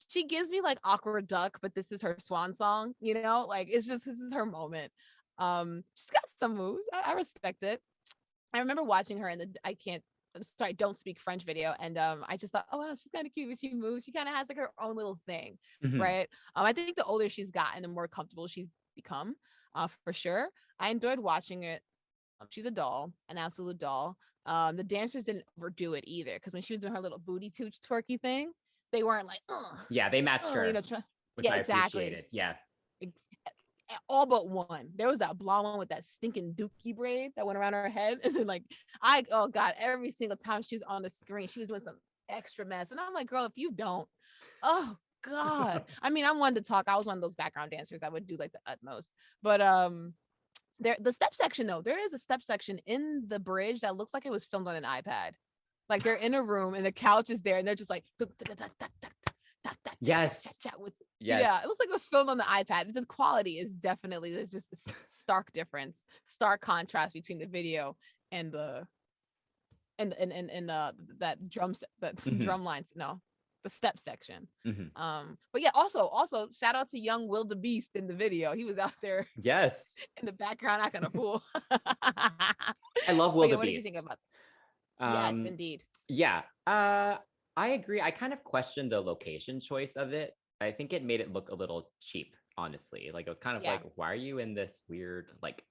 she gives me like Awkward Duck, but this is her swan song, you know, like it's just, this is her moment. She's got some moves. I respect it. I remember watching her in the Don't Speak French video, and I just thought, oh wow, she's kind of cute when she moves. She kind of has like her own little thing, right? I think the older she's gotten, the more comfortable she's become, for sure. I enjoyed watching it. She's a doll, an absolute doll. The dancers didn't overdo it either, because when she was doing her little booty tooch twerky thing, they weren't like, yeah, they matched her, you know, which I appreciated. Yeah. all but one. There was that blonde one with that stinking dookie braid that went around her head. And then like, oh God, every single time she was on the screen, she was doing some extra mess. And I'm like, girl, if you don't, oh God. I mean, I'm one to talk. I was one of those background dancers. I would do like the utmost. But the step section though, there is a step section in the bridge that looks like it was filmed on an iPad. Like they're in a room and the couch is there and they're just like Yes. Yeah, it looks like it was filmed on the iPad. The quality is definitely, there's just a stark difference, stark contrast between the video and the that drum drum lines. No, the step section. But yeah, also shout out to young Will the Beast in the video. He was out there Yes. in the background acting a fool. I love Will the What Beast. did you think about that? Yes, indeed. Yeah. I agree. I kind of questioned the location choice of it. I think it made it look a little cheap, honestly. Like it was kind of like, why are you in this weird, like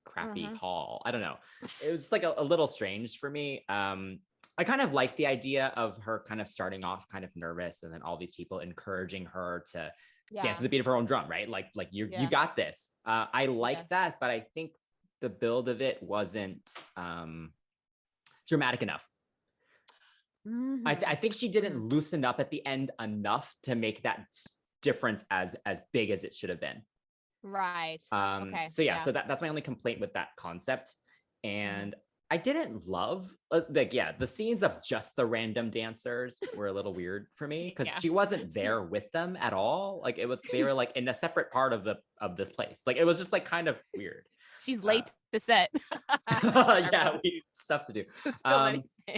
crappy hall? I don't know. It was like a little strange for me. I kind of like the idea of her kind of starting off kind of nervous and then all these people encouraging her to dance to the beat of her own drum, right? Like you got this. I like that, but I think the build of it wasn't dramatic enough. I think she didn't loosen up at the end enough to make that difference as big as it should have been. Right. Okay. So that's my only complaint with that concept. And I didn't love the scenes of just the random dancers were a little weird for me because she wasn't there with them at all. Like they were like in a separate part of this place. Like it was just like kind of weird. She's late to set. Yeah, we stuff to do.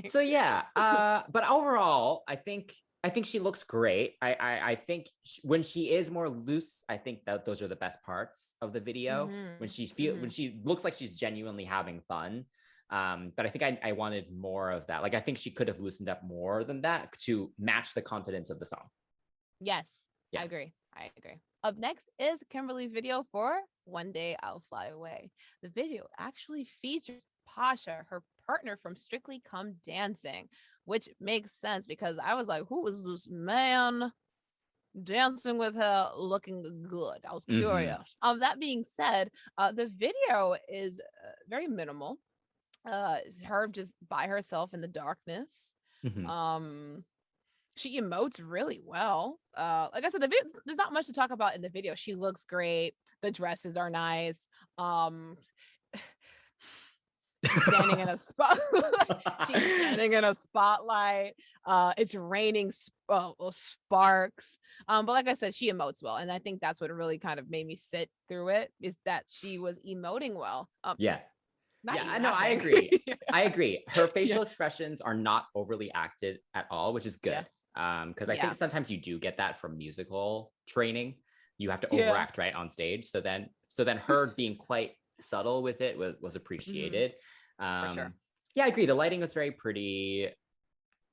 So yeah, but overall, I think she looks great. I think when she is more loose, I think that those are the best parts of the video. When she looks like she's genuinely having fun. But I think I wanted more of that. Like I think she could have loosened up more than that to match the confidence of the song. Yes, yeah. I agree. Up next is Kimberley's video for One Day I'll Fly Away. The video actually features Pasha, her partner from Strictly Come Dancing, which makes sense because I was like, who is this man dancing with her looking good? I was curious. That being said, the video is very minimal. Her just by herself in the darkness. She emotes really well. Like I said, the video, there's not much to talk about in the video. She looks great. The dresses are nice. Standing in a spot. She's standing in a spotlight. It's raining sparks. But like I said, she emotes well, and I think that's what really kind of made me sit through it. Is that she was emoting well. I agree. I agree. Her facial expressions are not overly acted at all, which is good. Because I think sometimes you do get that from musical training. You have to overact right on stage. So then her being quite subtle with it was appreciated. For sure. Yeah, I agree. The lighting was very pretty.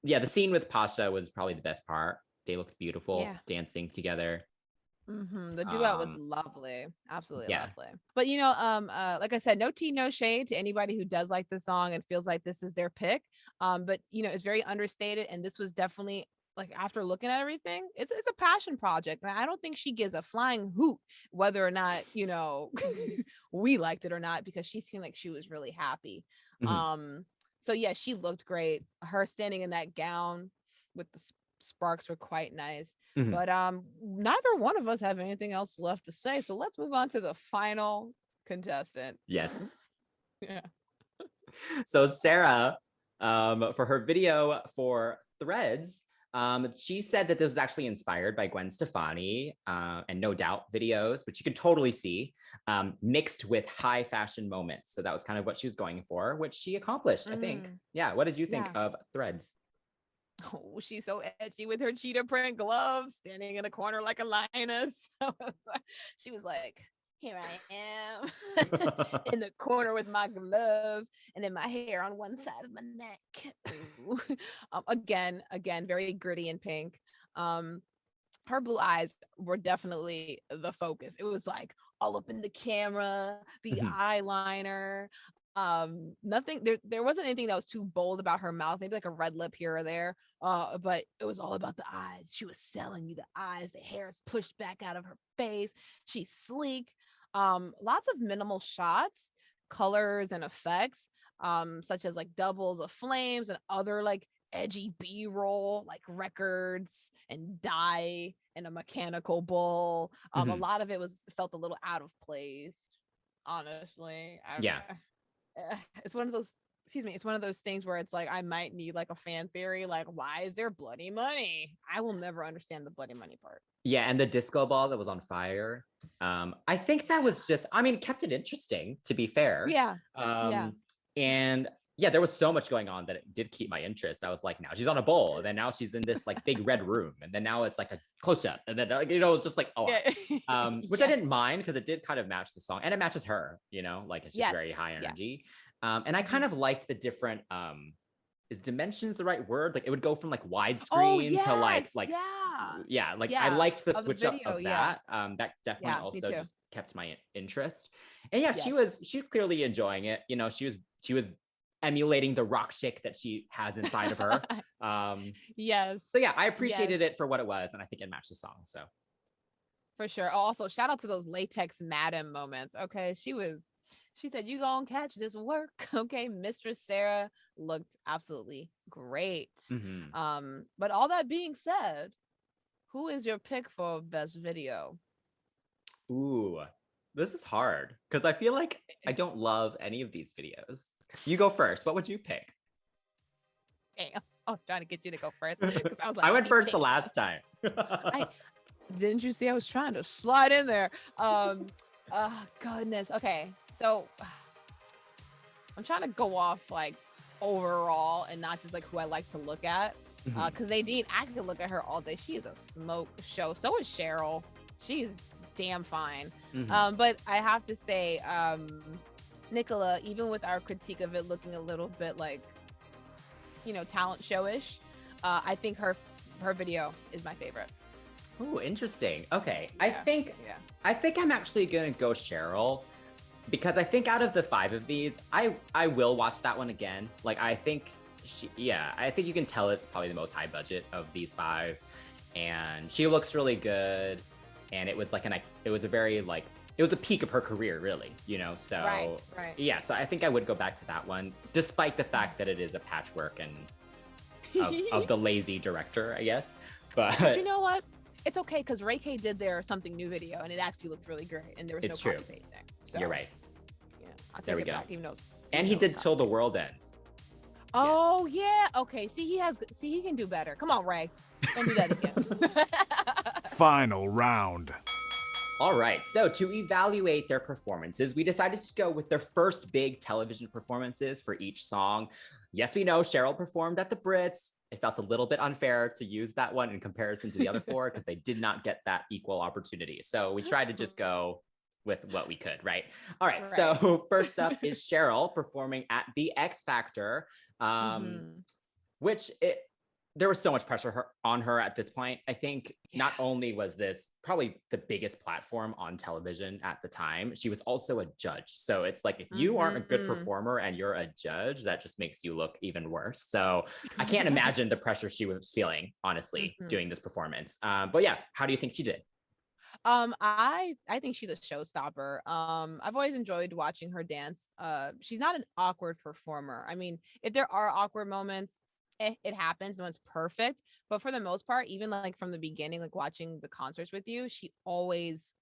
Yeah, the scene with Pasha was probably the best part. They looked beautiful dancing together. The duet was lovely, absolutely lovely. But like I said, no tea, no shade to anybody who does like the song and feels like this is their pick. But it's very understated, and this was definitely, like, after looking at everything, it's a passion project, and I don't think she gives a flying hoot whether or not we liked it or not, because she seemed like she was really happy. So yeah, she looked great. Her standing in that gown with the sparks were quite nice. But neither one of us have anything else left to say, so let's move on to the final contestant. Yes. So Sarah, for her video for Threads, she said that this was actually inspired by Gwen Stefani and No Doubt videos, which you could totally see, mixed with high fashion moments. So that was kind of what she was going for, which she accomplished, I think. Yeah. What did you think of Threads? Oh, she's so edgy with her cheetah print gloves, standing in a corner like a lioness. She was like, here I am in the corner with my gloves and then my hair on one side of my neck. Again, very gritty and pink. Her blue eyes were definitely the focus. It was like all up in the camera, the eyeliner. Nothing there wasn't anything that was too bold about her mouth, maybe like a red lip here or there, but it was all about the eyes. She was selling you the eyes. The hair is pushed back out of her face. She's sleek. Lots of minimal shots, colors, and effects, such as like doubles of flames and other like edgy B-roll, like records and dye and a mechanical bull. A Mhm. lot of it felt a little out of place, honestly. Yeah. It's one of those. Excuse me. It's one of those things where it's like I might need like a fan theory. Like, why is there bloody money? I will never understand the bloody money part. Yeah, and the disco ball that was on fire. I think that was just, I mean, it kept it interesting, to be fair. Yeah. And yeah, there was so much going on that it did keep my interest. I was like, now she's on a bowl, and then now she's in this like big red room, and then now it's like a close-up, and then like, it's just like a lot. Which I didn't mind because it did kind of match the song, and it matches her, like it's just very high energy. And I kind of liked the different is dimensions the right word? Like it would go from like widescreen to like I liked the switch up of that. That definitely also just kept my interest. And yeah, she was clearly enjoying it. She was emulating the rock chick that she has inside of her. So yeah, I appreciated it for what it was, and I think it matched the song. So for sure. Also, shout out to those latex madam moments. Okay, she said, "You gonna catch this work." Okay, Mistress Sarah looked absolutely great. But all that being said, who is your pick for best video? Ooh, this is hard because I feel like I don't love any of these videos. You go first. What would you pick? Damn, I was trying to get you to go first. I went first the last time. Didn't you see I was trying to slide in there? Oh, goodness. Okay. So I'm trying to go off like overall and not just like who I like to look at. Because Nadine, I could look at her all day. She is a smoke show. So is Cheryl. She's damn fine. But I have to say, Nicola, even with our critique of it looking a little bit like, talent showish, I think her video is my favorite. Oh, interesting. Okay. I think I'm actually gonna go Cheryl. Because I think out of the 5 of these, I will watch that one again. Like, I think I think you can tell it's probably the most high budget of these 5. And she looks really good. And it was like it was a peak of her career, really, so right. Yeah, so I think I would go back to that one, despite the fact that it is a patchwork and of the lazy director, I guess. But you know what? It's okay because Ray K did their something new video and it actually looked really great and there was no copy pasting. So you're right. Yeah, I'll take it back. Even though he did Till the World Ends. Oh yeah. Okay. See, he can do better. Come on, Ray. Don't do that again. Final round. All right, so to evaluate their performances, we decided to go with their first big television performances for each song. Yes, we know Cheryl performed at the Brits. It felt a little bit unfair to use that one in comparison to the other 4 because they did not get that equal opportunity. So we tried to just go with what we could, right? All right, so first up is Cheryl performing at the X Factor, which there was so much pressure on her at this point. I think not only was this probably the biggest platform on television at the time, she was also a judge. So it's like, if you aren't a good performer and you're a judge, that just makes you look even worse. So I can't imagine the pressure she was feeling, honestly, doing this performance. But yeah, how do you think she did? I think she's a showstopper. I've always enjoyed watching her dance. She's not an awkward performer. I mean, if there are awkward moments, it happens, no one's perfect, but for the most part, even like from the beginning, like watching the concerts with you, she always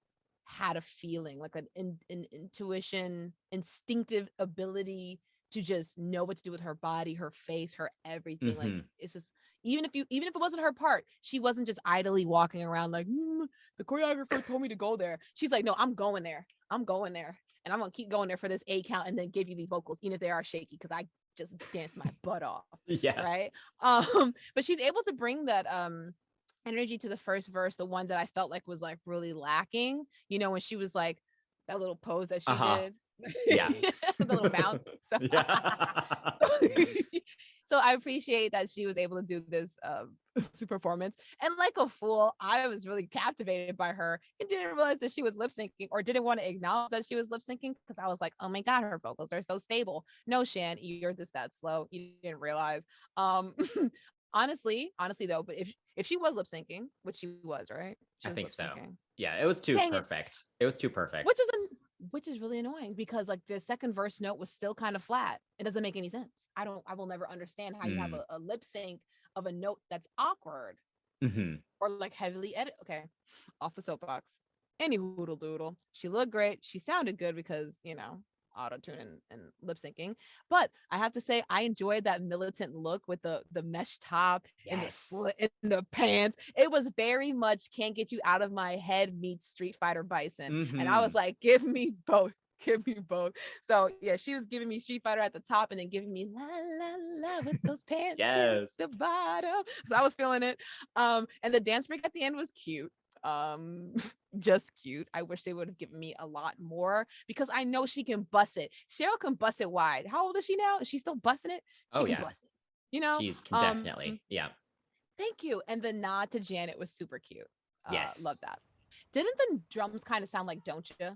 had a feeling, like an intuition, instinctive ability to just know what to do with her body, her face, her everything. Like it's just, even if it wasn't her part, she wasn't just idly walking around like the choreographer told me to go there. She's like, no, I'm going there, and I'm gonna keep going there for this A count and then give you these vocals, even if they are shaky, because I just danced my butt off. Right. But she's able to bring that energy to the first verse, the one that I felt like was like really lacking, when she was like that little pose that she did. The little bounce. So I appreciate that she was able to do this performance. And like a fool, I was really captivated by her and didn't realize that she was lip syncing, or didn't want to acknowledge that she was lip syncing, because I was like, oh my God, her vocals are so stable. No, Shan, you're just that slow. You didn't realize. Honestly though, but if she was lip syncing, which she was, right? I think so. Yeah, it was too perfect. It was too perfect. Which is which is really annoying because like the second verse note was still kind of flat. It doesn't make any sense. I will never understand how you have a lip sync of a note that's awkward or like heavily edit. Okay, off the soapbox. Any hoodle doodle. She looked great. She sounded good because, auto tune and lip syncing. But I have to say, I enjoyed that militant look with the mesh top and the slit in the pants. It was very much Can't Get You Out of My Head meets Street Fighter Bison. And I was like, give me both. Give me both. So yeah, she was giving me Street Fighter at the top and then giving me la la la with those pants at the bottom. So I was feeling it. And the dance break at the end was cute. Just cute. I wish they would have given me a lot more because I know she can bust it. Cheryl can bust it wide. How old is she now? Is she still busting it? She can bust it. She can definitely. Yeah. Thank you. And the nod to Janet was super cute. Yes. Love that. Didn't the drums kind of sound like Don't You?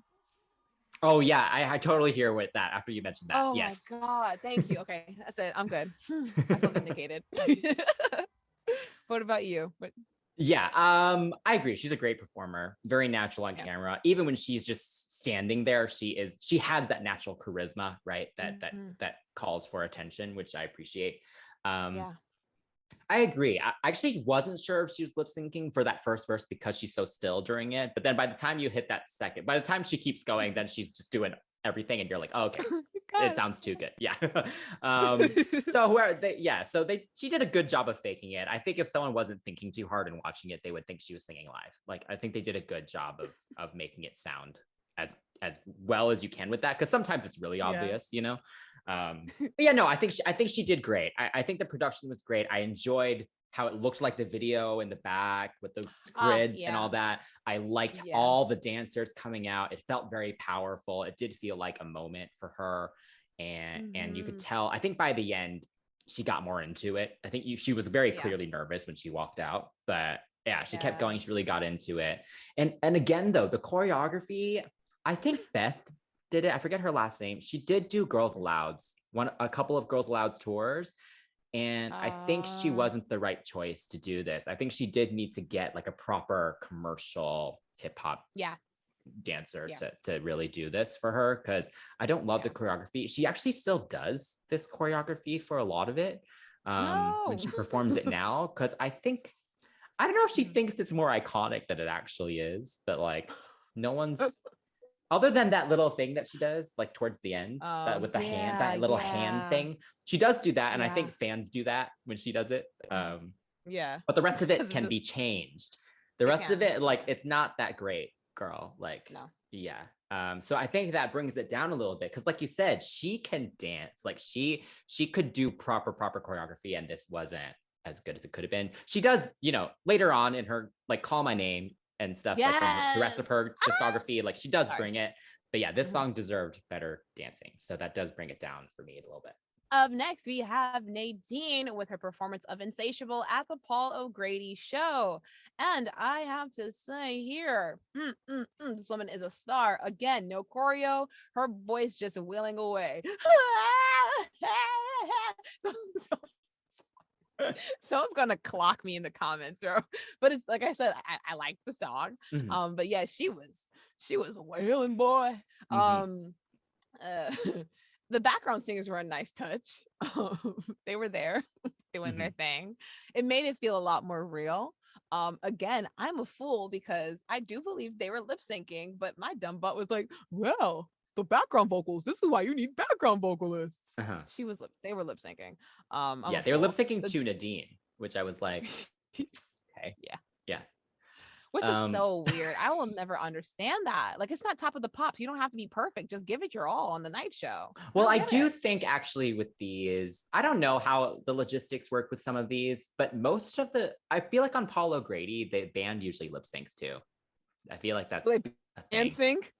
Oh yeah, I totally hear with that after you mentioned that. Oh yes. my God. Thank you. Okay. That's it. I'm good. I feel vindicated. What about you? Yeah, I agree. She's a great performer, very natural on camera. Even when she's just standing there, she has that natural charisma, right? That calls for attention, which I appreciate. I agree. I actually wasn't sure if she was lip syncing for that first verse because she's so still during it. But then by the time you hit that second, by the time she keeps going, then she's just doing everything, and you're like, oh, okay, it sounds too good. Yeah. She did a good job of faking it. I think if someone wasn't thinking too hard and watching it, they would think she was singing live. Like, I think they did a good job of making it sound as well as you can with that, because sometimes it's really obvious, I think she did great. I think the production was great. I enjoyed how it looked like the video in the back with the grid and all that. I liked all the dancers coming out. It felt very powerful. It did feel like a moment for her. And you could tell, I think by the end, she got more into it. I think she was very clearly nervous when she walked out, but she kept going. She really got into it. And again, though, the choreography, I think Beth did it. I forget her last name. She did do Girls Aloud's, a couple of Girls Aloud's tours. And I think she wasn't the right choice to do this. I think she did need to get like a proper commercial hip hop dancer to really do this for her, because I don't love the choreography. She actually still does this choreography for a lot of it when she performs it now, because I don't know if she thinks it's more iconic than it actually is, but like no one's other than that little thing that she does like towards the end with the hand, that little hand thing. She does do that, and I think fans do that when she does it. But the rest of it can be changed. The rest of it, like, it's not that great, girl. Like, so I think that brings it down a little bit, because like you said, she can dance. Like she could do proper choreography, and this wasn't as good as it could have been. She does, later on in her like Call My Name and stuff, like from the rest of her discography, like she does bring it. But yeah, this song deserved better dancing, so that does bring it down for me a little bit. Up next, we have Nadine with her performance of Insatiable at the Paul O'Grady show. And I have to say here, this woman is a star. Again, no choreo, her voice just wailing away. Someone's gonna clock me in the comments, bro. But it's like I said, I like the song. But yeah, she was a wailing boy. The background singers were a nice touch. They were there, doing their thing. It made it feel a lot more real. Again, I'm a fool because I do believe they were lip syncing, but my dumb butt was like, well, the background vocals, this is why you need background vocalists. They were lip syncing. They were lip syncing to Nadine, which I was like, okay. Yeah. Which is so weird. I will never understand that. Like, it's not Top of the Pops. You don't have to be perfect. Just give it your all on the night show. Well, I do think actually with these, I don't know how the logistics work with some of these, but I feel like on Paul O'Grady, the band usually lip syncs too. I feel like that's band sync.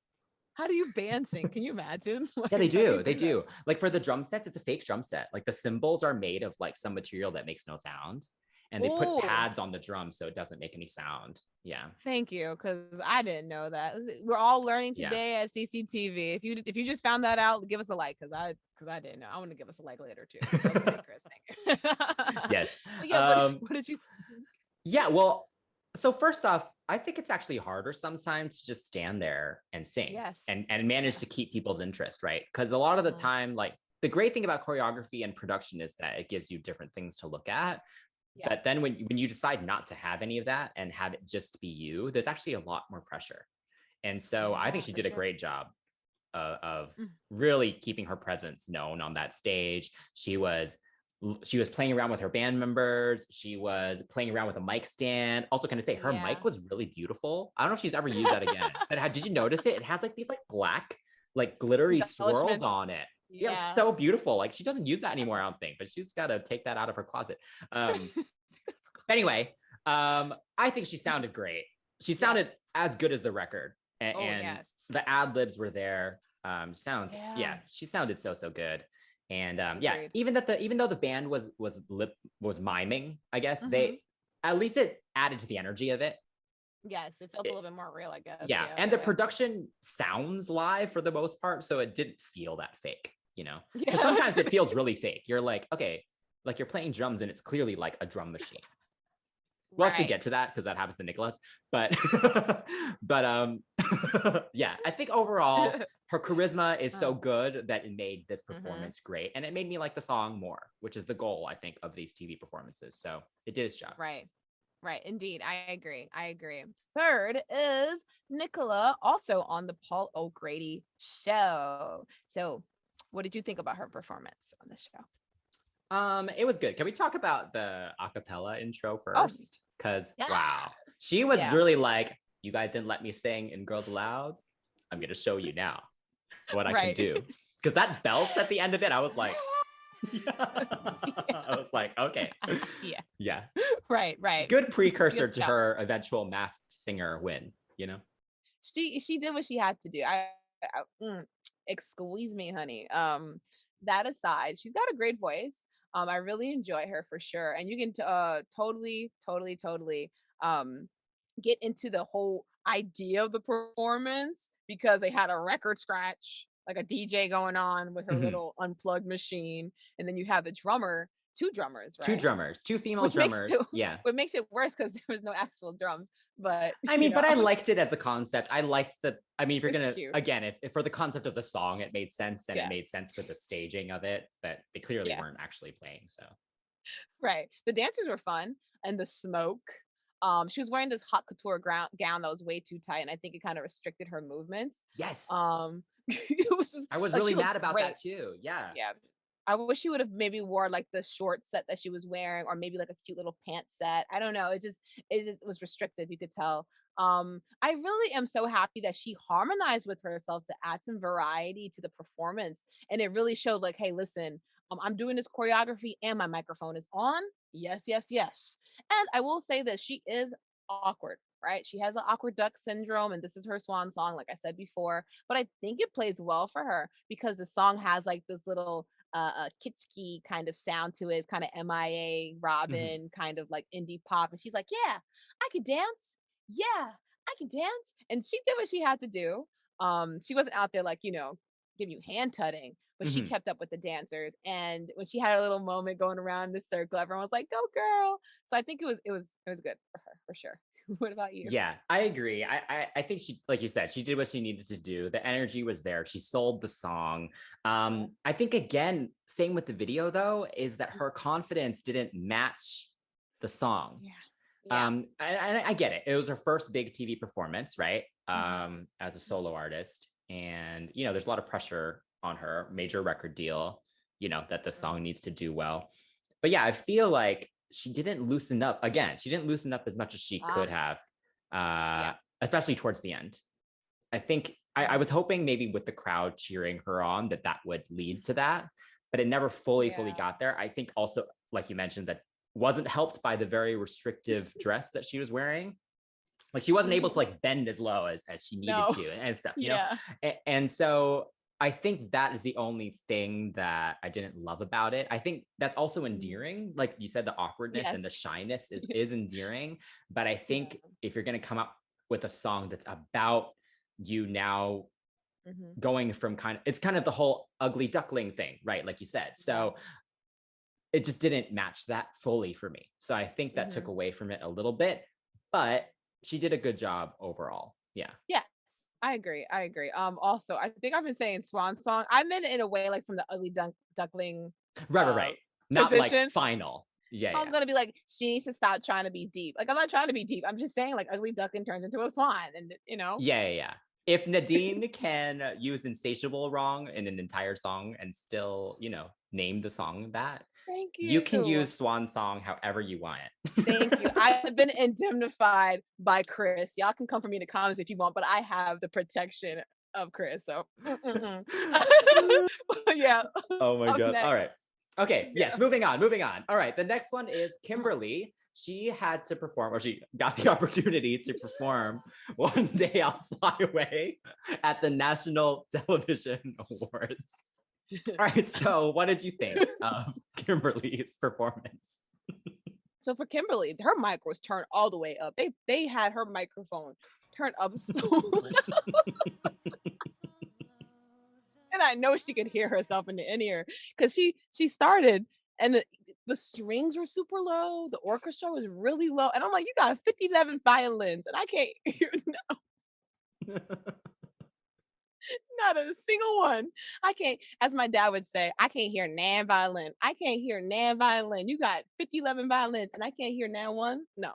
How do you band sync? Can you imagine? Yeah, they do. They do. Like for the drum sets, it's a fake drum set. Like the cymbals are made of like some material that makes no sound. And they put pads on the drums so it doesn't make any sound. Yeah. Thank you, because I didn't know that. We're all learning today at CCTV. If you just found that out, give us a like, because I didn't know. I want to give us a like later too. Okay, Chris, thank you. Yes. Yeah. What did you? Yeah. Well, so first off, I think it's actually harder sometimes to just stand there and sing Yes. and manage to keep people's interest, right? Because a lot of the time, like the great thing about choreography and production is that it gives you different things to look at. Yeah. But then when you decide not to have any of that and have it just be you, there's actually a lot more pressure. And so I think she did a great job of really keeping her presence known on that stage. She was playing around with her band members. She was playing around with a mic stand. Also, can I say her mic was really beautiful? I don't know if she's ever used that again. But did you notice it? It has like these like black, like glittery swirls on it. Yeah, it was so beautiful. Like she doesn't use that anymore, I don't think, but she's got to take that out of her closet. Anyway, I think she sounded great. She sounded as good as the record, and the ad libs were there. She sounded so good. And even though the band was miming, I guess they at least it added to the energy of it. Yes, it felt a little bit more real, I guess. Yeah, and the production sounds live for the most part, so it didn't feel that fake, you know? Because sometimes it feels really fake. You're like, okay, like you're playing drums and it's clearly like a drum machine. We'll actually get to that because that happens to Nicola. But yeah, I think overall her charisma is so good that it made this performance great. And it made me like the song more, which is the goal, I think, of these TV performances. So it did its job. Right. Indeed. I agree. Third is Nicola, also on the Paul O'Grady show. So what did you think about her performance on the show? It was good. Can we talk about the acapella intro first? Because wow, she was really like, you guys didn't let me sing in Girls Aloud. I'm gonna show you now what I can do. Because that belt at the end of it, I was like, I was like, okay, yeah, right. Good precursor to her eventual Masked Singer win. You know, she did what she had to do. Excuse me, honey. That aside, she's got a great voice. I really enjoy her for sure. And you can totally get into the whole idea of the performance because they had a record scratch, like a DJ going on with her little unplugged machine. And then you have the drummer, two drummers, right? Two female drummers. What makes it worse because there was no actual drums. But but I liked it as the concept. I liked if you're gonna again, if for the concept of the song, it made sense and it made sense for the staging of it, but they clearly weren't actually playing. So the dancers were fun and the smoke. She was wearing this haute couture gown that was way too tight, and I think it kind of restricted her movements. Yes. It was just, I was really mad about that too. Yeah. I wish she would have maybe wore like the short set that she was wearing, or maybe like a cute little pant set. I don't know. It just was restrictive. You could tell. I really am so happy that she harmonized with herself to add some variety to the performance, and it really showed like, hey, listen, I'm doing this choreography and my microphone is on. Yes. And I will say that she is awkward, right? She has an awkward duck syndrome, and this is her swan song, like I said before. But I think it plays well for her because the song has like this little kitschy kind of sound to it. It's kind of MIA Robin, kind of like indie pop. And she's like, yeah, I could dance. Yeah, I can dance. And she did what she had to do. She wasn't out there like, give you hand tutting, but she kept up with the dancers. And when she had a little moment going around the circle, everyone was like, go girl. So I think it was good for her, for sure. What about you? Yeah, I agree. I think she, like you said, she did what she needed to do. The energy was there. She sold the song. I think, again, same with the video, though, is that her confidence didn't match the song. I get it. It was her first big TV performance, right? As a solo artist. And, there's a lot of pressure on her, major record deal, that the song needs to do well. But yeah, I feel like she didn't loosen up. Again, she didn't loosen up as much as she could have, especially towards the end. I think I was hoping maybe with the crowd cheering her on that would lead to that, but it never fully got there. I think also, like you mentioned, that wasn't helped by the very restrictive dress that she was wearing. Like she wasn't able to like bend as low as she needed to and stuff, you know? And so I think that is the only thing that I didn't love about it. I think that's also endearing. Like you said, the awkwardness and the shyness is endearing. But I think if you're going to come up with a song that's about you now going from it's kind of the whole ugly duckling thing, right? Like you said. So it just didn't match that fully for me. So I think that took away from it a little bit. But she did a good job overall. Yeah. Yes, I agree. Also, I think I've been saying swan song. I meant it in a way like from the ugly duckling Right. Not position. like final. Yeah. I was gonna be like, she needs to stop trying to be deep. Like, I'm not trying to be deep. I'm just saying, like, ugly duckling turns into a swan, and Yeah. If Nadine can use Insatiable wrong in an entire song and still, name the song that, Thank you you. can use Swan Song however you want it. Thank you. I've been indemnified by Chris. Y'all can come for me in the comments if you want, but I have the protection of Chris. So, yeah. Oh my God. Next. All right. Okay. Yeah. Yes. Moving on. All right. The next one is Kimberley. She had to perform, or she got the opportunity to perform One Day I'll Fly Away at the National Television Awards. All right. So what did you think of Kimberly's performance? So for Kimberley, her mic was turned all the way up. They had her microphone turned up so and I know she could hear herself in the in-ear because she started and the strings were super low, the orchestra was really low, and I'm like, you got 57 violins, and I can't hear not a single one. I can't, as my dad would say, I can't hear nan violin. I can't hear nan violin. You got 11 violins, and I can't hear nan one. No,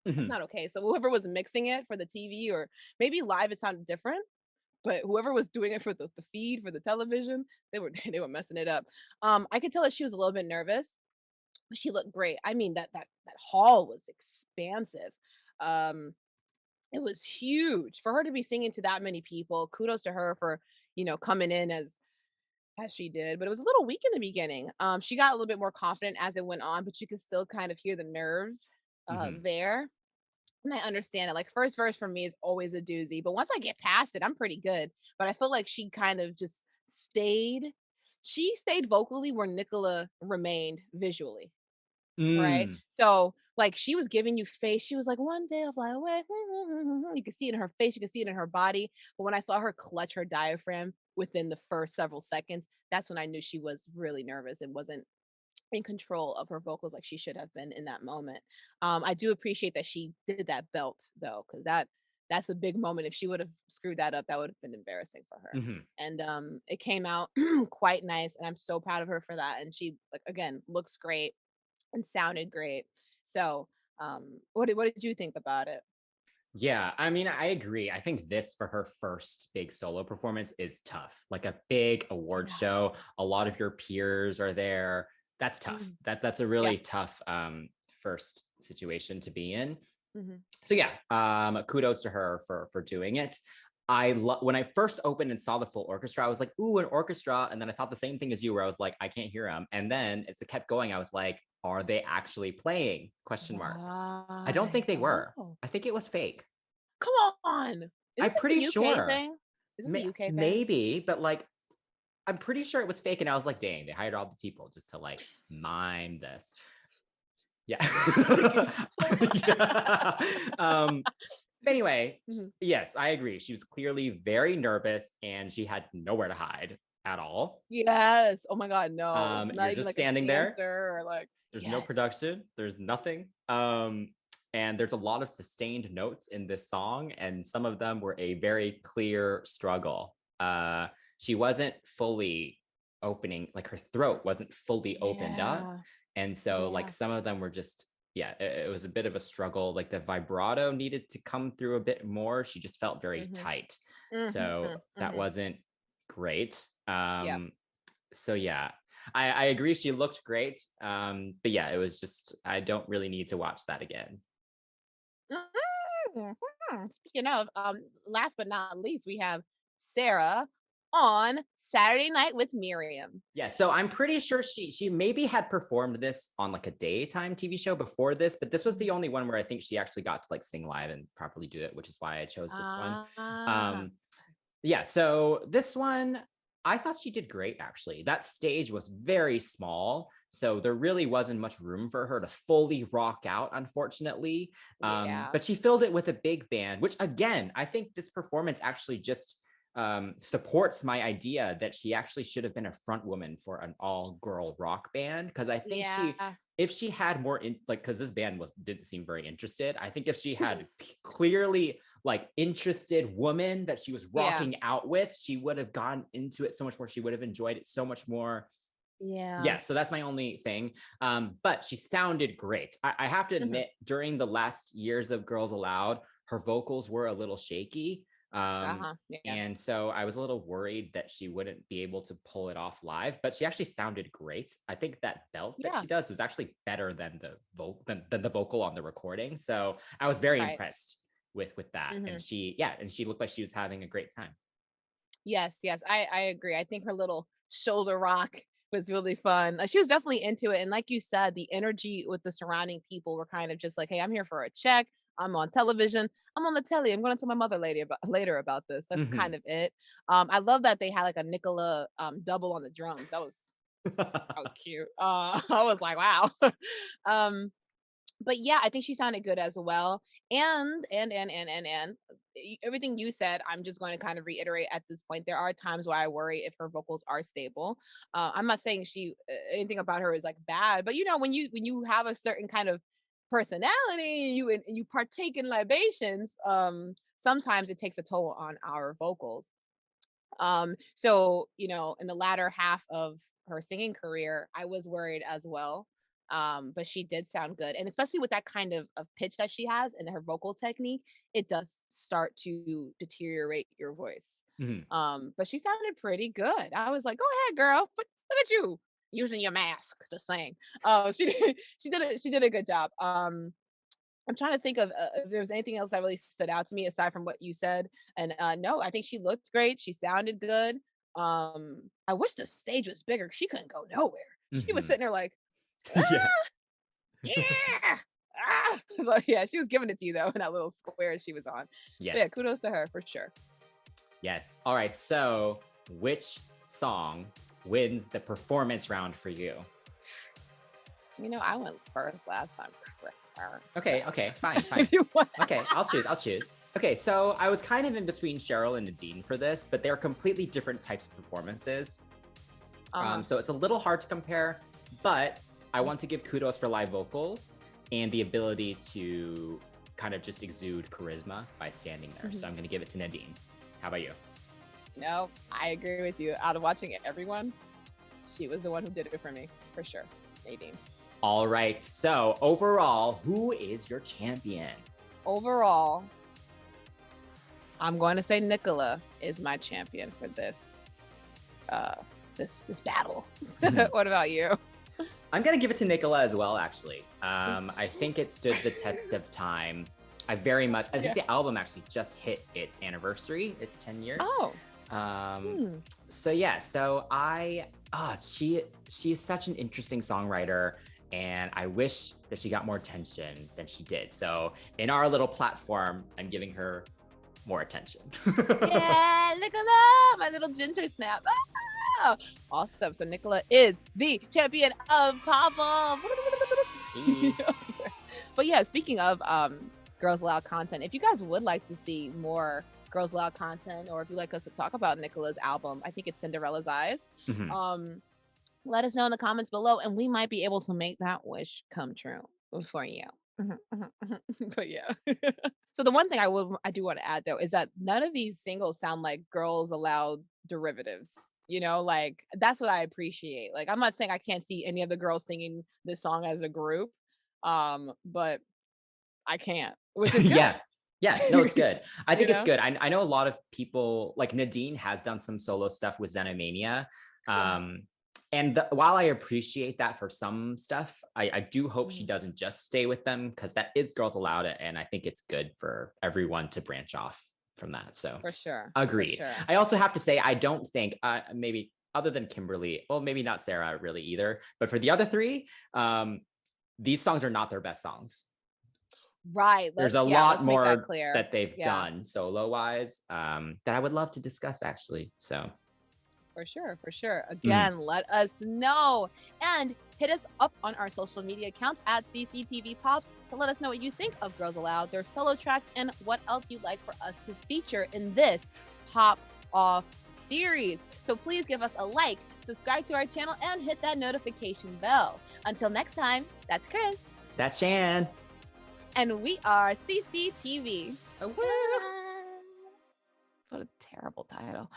it's not okay. So whoever was mixing it for the TV, or maybe live, it sounded different. But whoever was doing it for the feed for the television, they were messing it up. I could tell that she was a little bit nervous, but she looked great. I mean, that hall was expansive. It was huge for her to be singing to that many people. Kudos to her for coming in as she did. But it was a little weak in the beginning. She got a little bit more confident as it went on, but you could still kind of hear the nerves there. And I understand it. Like, first verse for me is always a doozy, but once I get past it, I'm pretty good. But I feel like she kind of just stayed. She stayed vocally where Nicola remained visually, right? So like she was giving you face. She was like, one day I'll fly away. You could see it in her face. You could see it in her body. But when I saw her clutch her diaphragm within the first several seconds, that's when I knew she was really nervous and wasn't in control of her vocals like she should have been in that moment. I do appreciate that she did that belt though, because that's a big moment. If she would have screwed that up, that would have been embarrassing for her. And it came out quite nice, and I'm so proud of her for that. And she, like, again, looks great and sounded great. So what did you think about it? Yeah, I mean, I agree. I think this for her first big solo performance is tough. Like a big award show, a lot of your peers are there. That's tough. That's a really tough first situation to be in. So yeah, kudos to her for doing it. When I first opened and saw the full orchestra, I was like, ooh, an orchestra. And then I thought the same thing as you, where I was like, I can't hear them. And then it kept going. I was like, are they actually playing? ? I don't think they were. I think it was fake. Come on. I'm pretty sure. Is this a UK thing? Maybe, but like, I'm pretty sure it was fake. And I was like, dang, they hired all the people just to like mime this. Yeah. Anyway, yes, I agree. She was clearly very nervous and she had nowhere to hide at all. Yes. Oh my God, no. Not you're just like standing there. Or like, there's no production. There's nothing. And there's a lot of sustained notes in this song, and some of them were a very clear struggle. She wasn't fully opening, like her throat wasn't fully opened up. And so like some of them were just, it was a bit of a struggle. Like the vibrato needed to come through a bit more. She just felt very tight. So that wasn't great. So yeah, I agree. She looked great. But yeah, it was just, I don't really need to watch that again. Speaking of, last but not least, we have Sarah on Saturday Night with Miriam. Yeah, so I'm pretty sure she maybe had performed this on like a daytime TV show before this, but this was the only one where I think she actually got to like sing live and properly do it, which is why I chose this one. Yeah, so this one, I thought she did great, actually. That stage was very small, so there really wasn't much room for her to fully rock out, unfortunately. But she filled it with a big band, which again, I think this performance actually just supports my idea that she actually should have been a front woman for an all-girl rock band, because I think if she had more because this band didn't seem very interested. I think if she had clearly like interested woman that she was rocking out with, she would have gone into it so much more. She would have enjoyed it so much more. Yeah, so that's my only thing. But she sounded great. I have to admit, during the last years of Girls Aloud, her vocals were a little shaky. And so I was a little worried that she wouldn't be able to pull it off live, but she actually sounded great. I think that belt that she does was actually better than the vocal on the recording. So I was very impressed with that. And she looked like she was having a great time. Yes, I agree. I think her little shoulder rock was really fun. She was definitely into it. And like you said, the energy with the surrounding people were kind of just like, hey, I'm here for a check. I'm on television. I'm on the telly. I'm going to tell my mother later about this. That's kind of it. I love that they had like a Nicola double on the drums. That was cute. I was like, wow. But yeah, I think she sounded good as well. And everything you said, I'm just going to kind of reiterate at this point. There are times where I worry if her vocals are stable. I'm not saying anything about her is like bad, but you know, when you have a certain kind of personality, you partake in libations, sometimes it takes a toll on our vocals. So you know, in the latter half of her singing career, I was worried as well. But she did sound good, and especially with that kind of pitch that she has and her vocal technique, it does start to deteriorate your voice. But she sounded pretty good. I was like, go ahead, girl, but look at you using your mask to sing. She did a good job. I'm trying to think of if there's anything else that really stood out to me aside from what you said. And no, I think she looked great. She sounded good. I wish the stage was bigger. She couldn't go nowhere. She was sitting there like, so yeah, she was giving it to you though in that little square she was on. But yeah, kudos to her for sure. Yes. All right. So, which song wins the performance round for you? You know, I went first last time. Okay, fine. Okay, I'll choose. Okay, so I was kind of in between Cheryl and Nadine for this, but they're completely different types of performances. So it's a little hard to compare, but I want to give kudos for live vocals and the ability to kind of just exude charisma by standing there. So I'm going to give it to Nadine. How about you? No, I agree with you. Out of watching everyone, she was the one who did it for me, for sure. Nadine. All right. So overall, who is your champion? Overall, I'm going to say Nicola is my champion for this this battle. What about you? I'm going to give it to Nicola as well, actually. I think it stood the test of time. I think the album actually just hit its anniversary. It's 10 years. Oh. So yeah, she is such an interesting songwriter, and I wish that she got more attention than she did. So in our little platform, I'm giving her more attention. Yeah, Nicola, my little ginger snap. Ah! Awesome. So Nicola is the champion of pop. But yeah, speaking of Girls Aloud content, if you guys would like to see more Girls Aloud content, or if you'd like us to talk about Nicola's album, I think it's Cinderella's Eyes, let us know in the comments below, and we might be able to make that wish come true for you. But yeah. So the one thing I do want to add though is that none of these singles sound like Girls Aloud derivatives. You know, like that's what I appreciate. Like, I'm not saying I can't see any of the girls singing this song as a group, but I can't, which is good. Yeah, no, it's good. I think it's good. I know a lot of people, like Nadine has done some solo stuff with Xenomania. And while I appreciate that for some stuff, I do hope she doesn't just stay with them, because that is Girls Aloud, and I think it's good for everyone to branch off from that. So for sure. Agreed. For sure. I also have to say, I don't think maybe other than Kimberley, well, maybe not Sarah really either, but for the other three, these songs are not their best songs. Right. There's a lot more that they've done solo wise that I would love to discuss, actually. So for sure. Again, let us know, and hit us up on our social media accounts at CCTV Pops to let us know what you think of Girls Aloud, their solo tracks, and what else you'd like for us to feature in this Pop Off series. So please give us a like, subscribe to our channel, and hit that notification bell. Until next time, that's Chris. That's Shan. And we are CCTV. Oh, What a terrible title.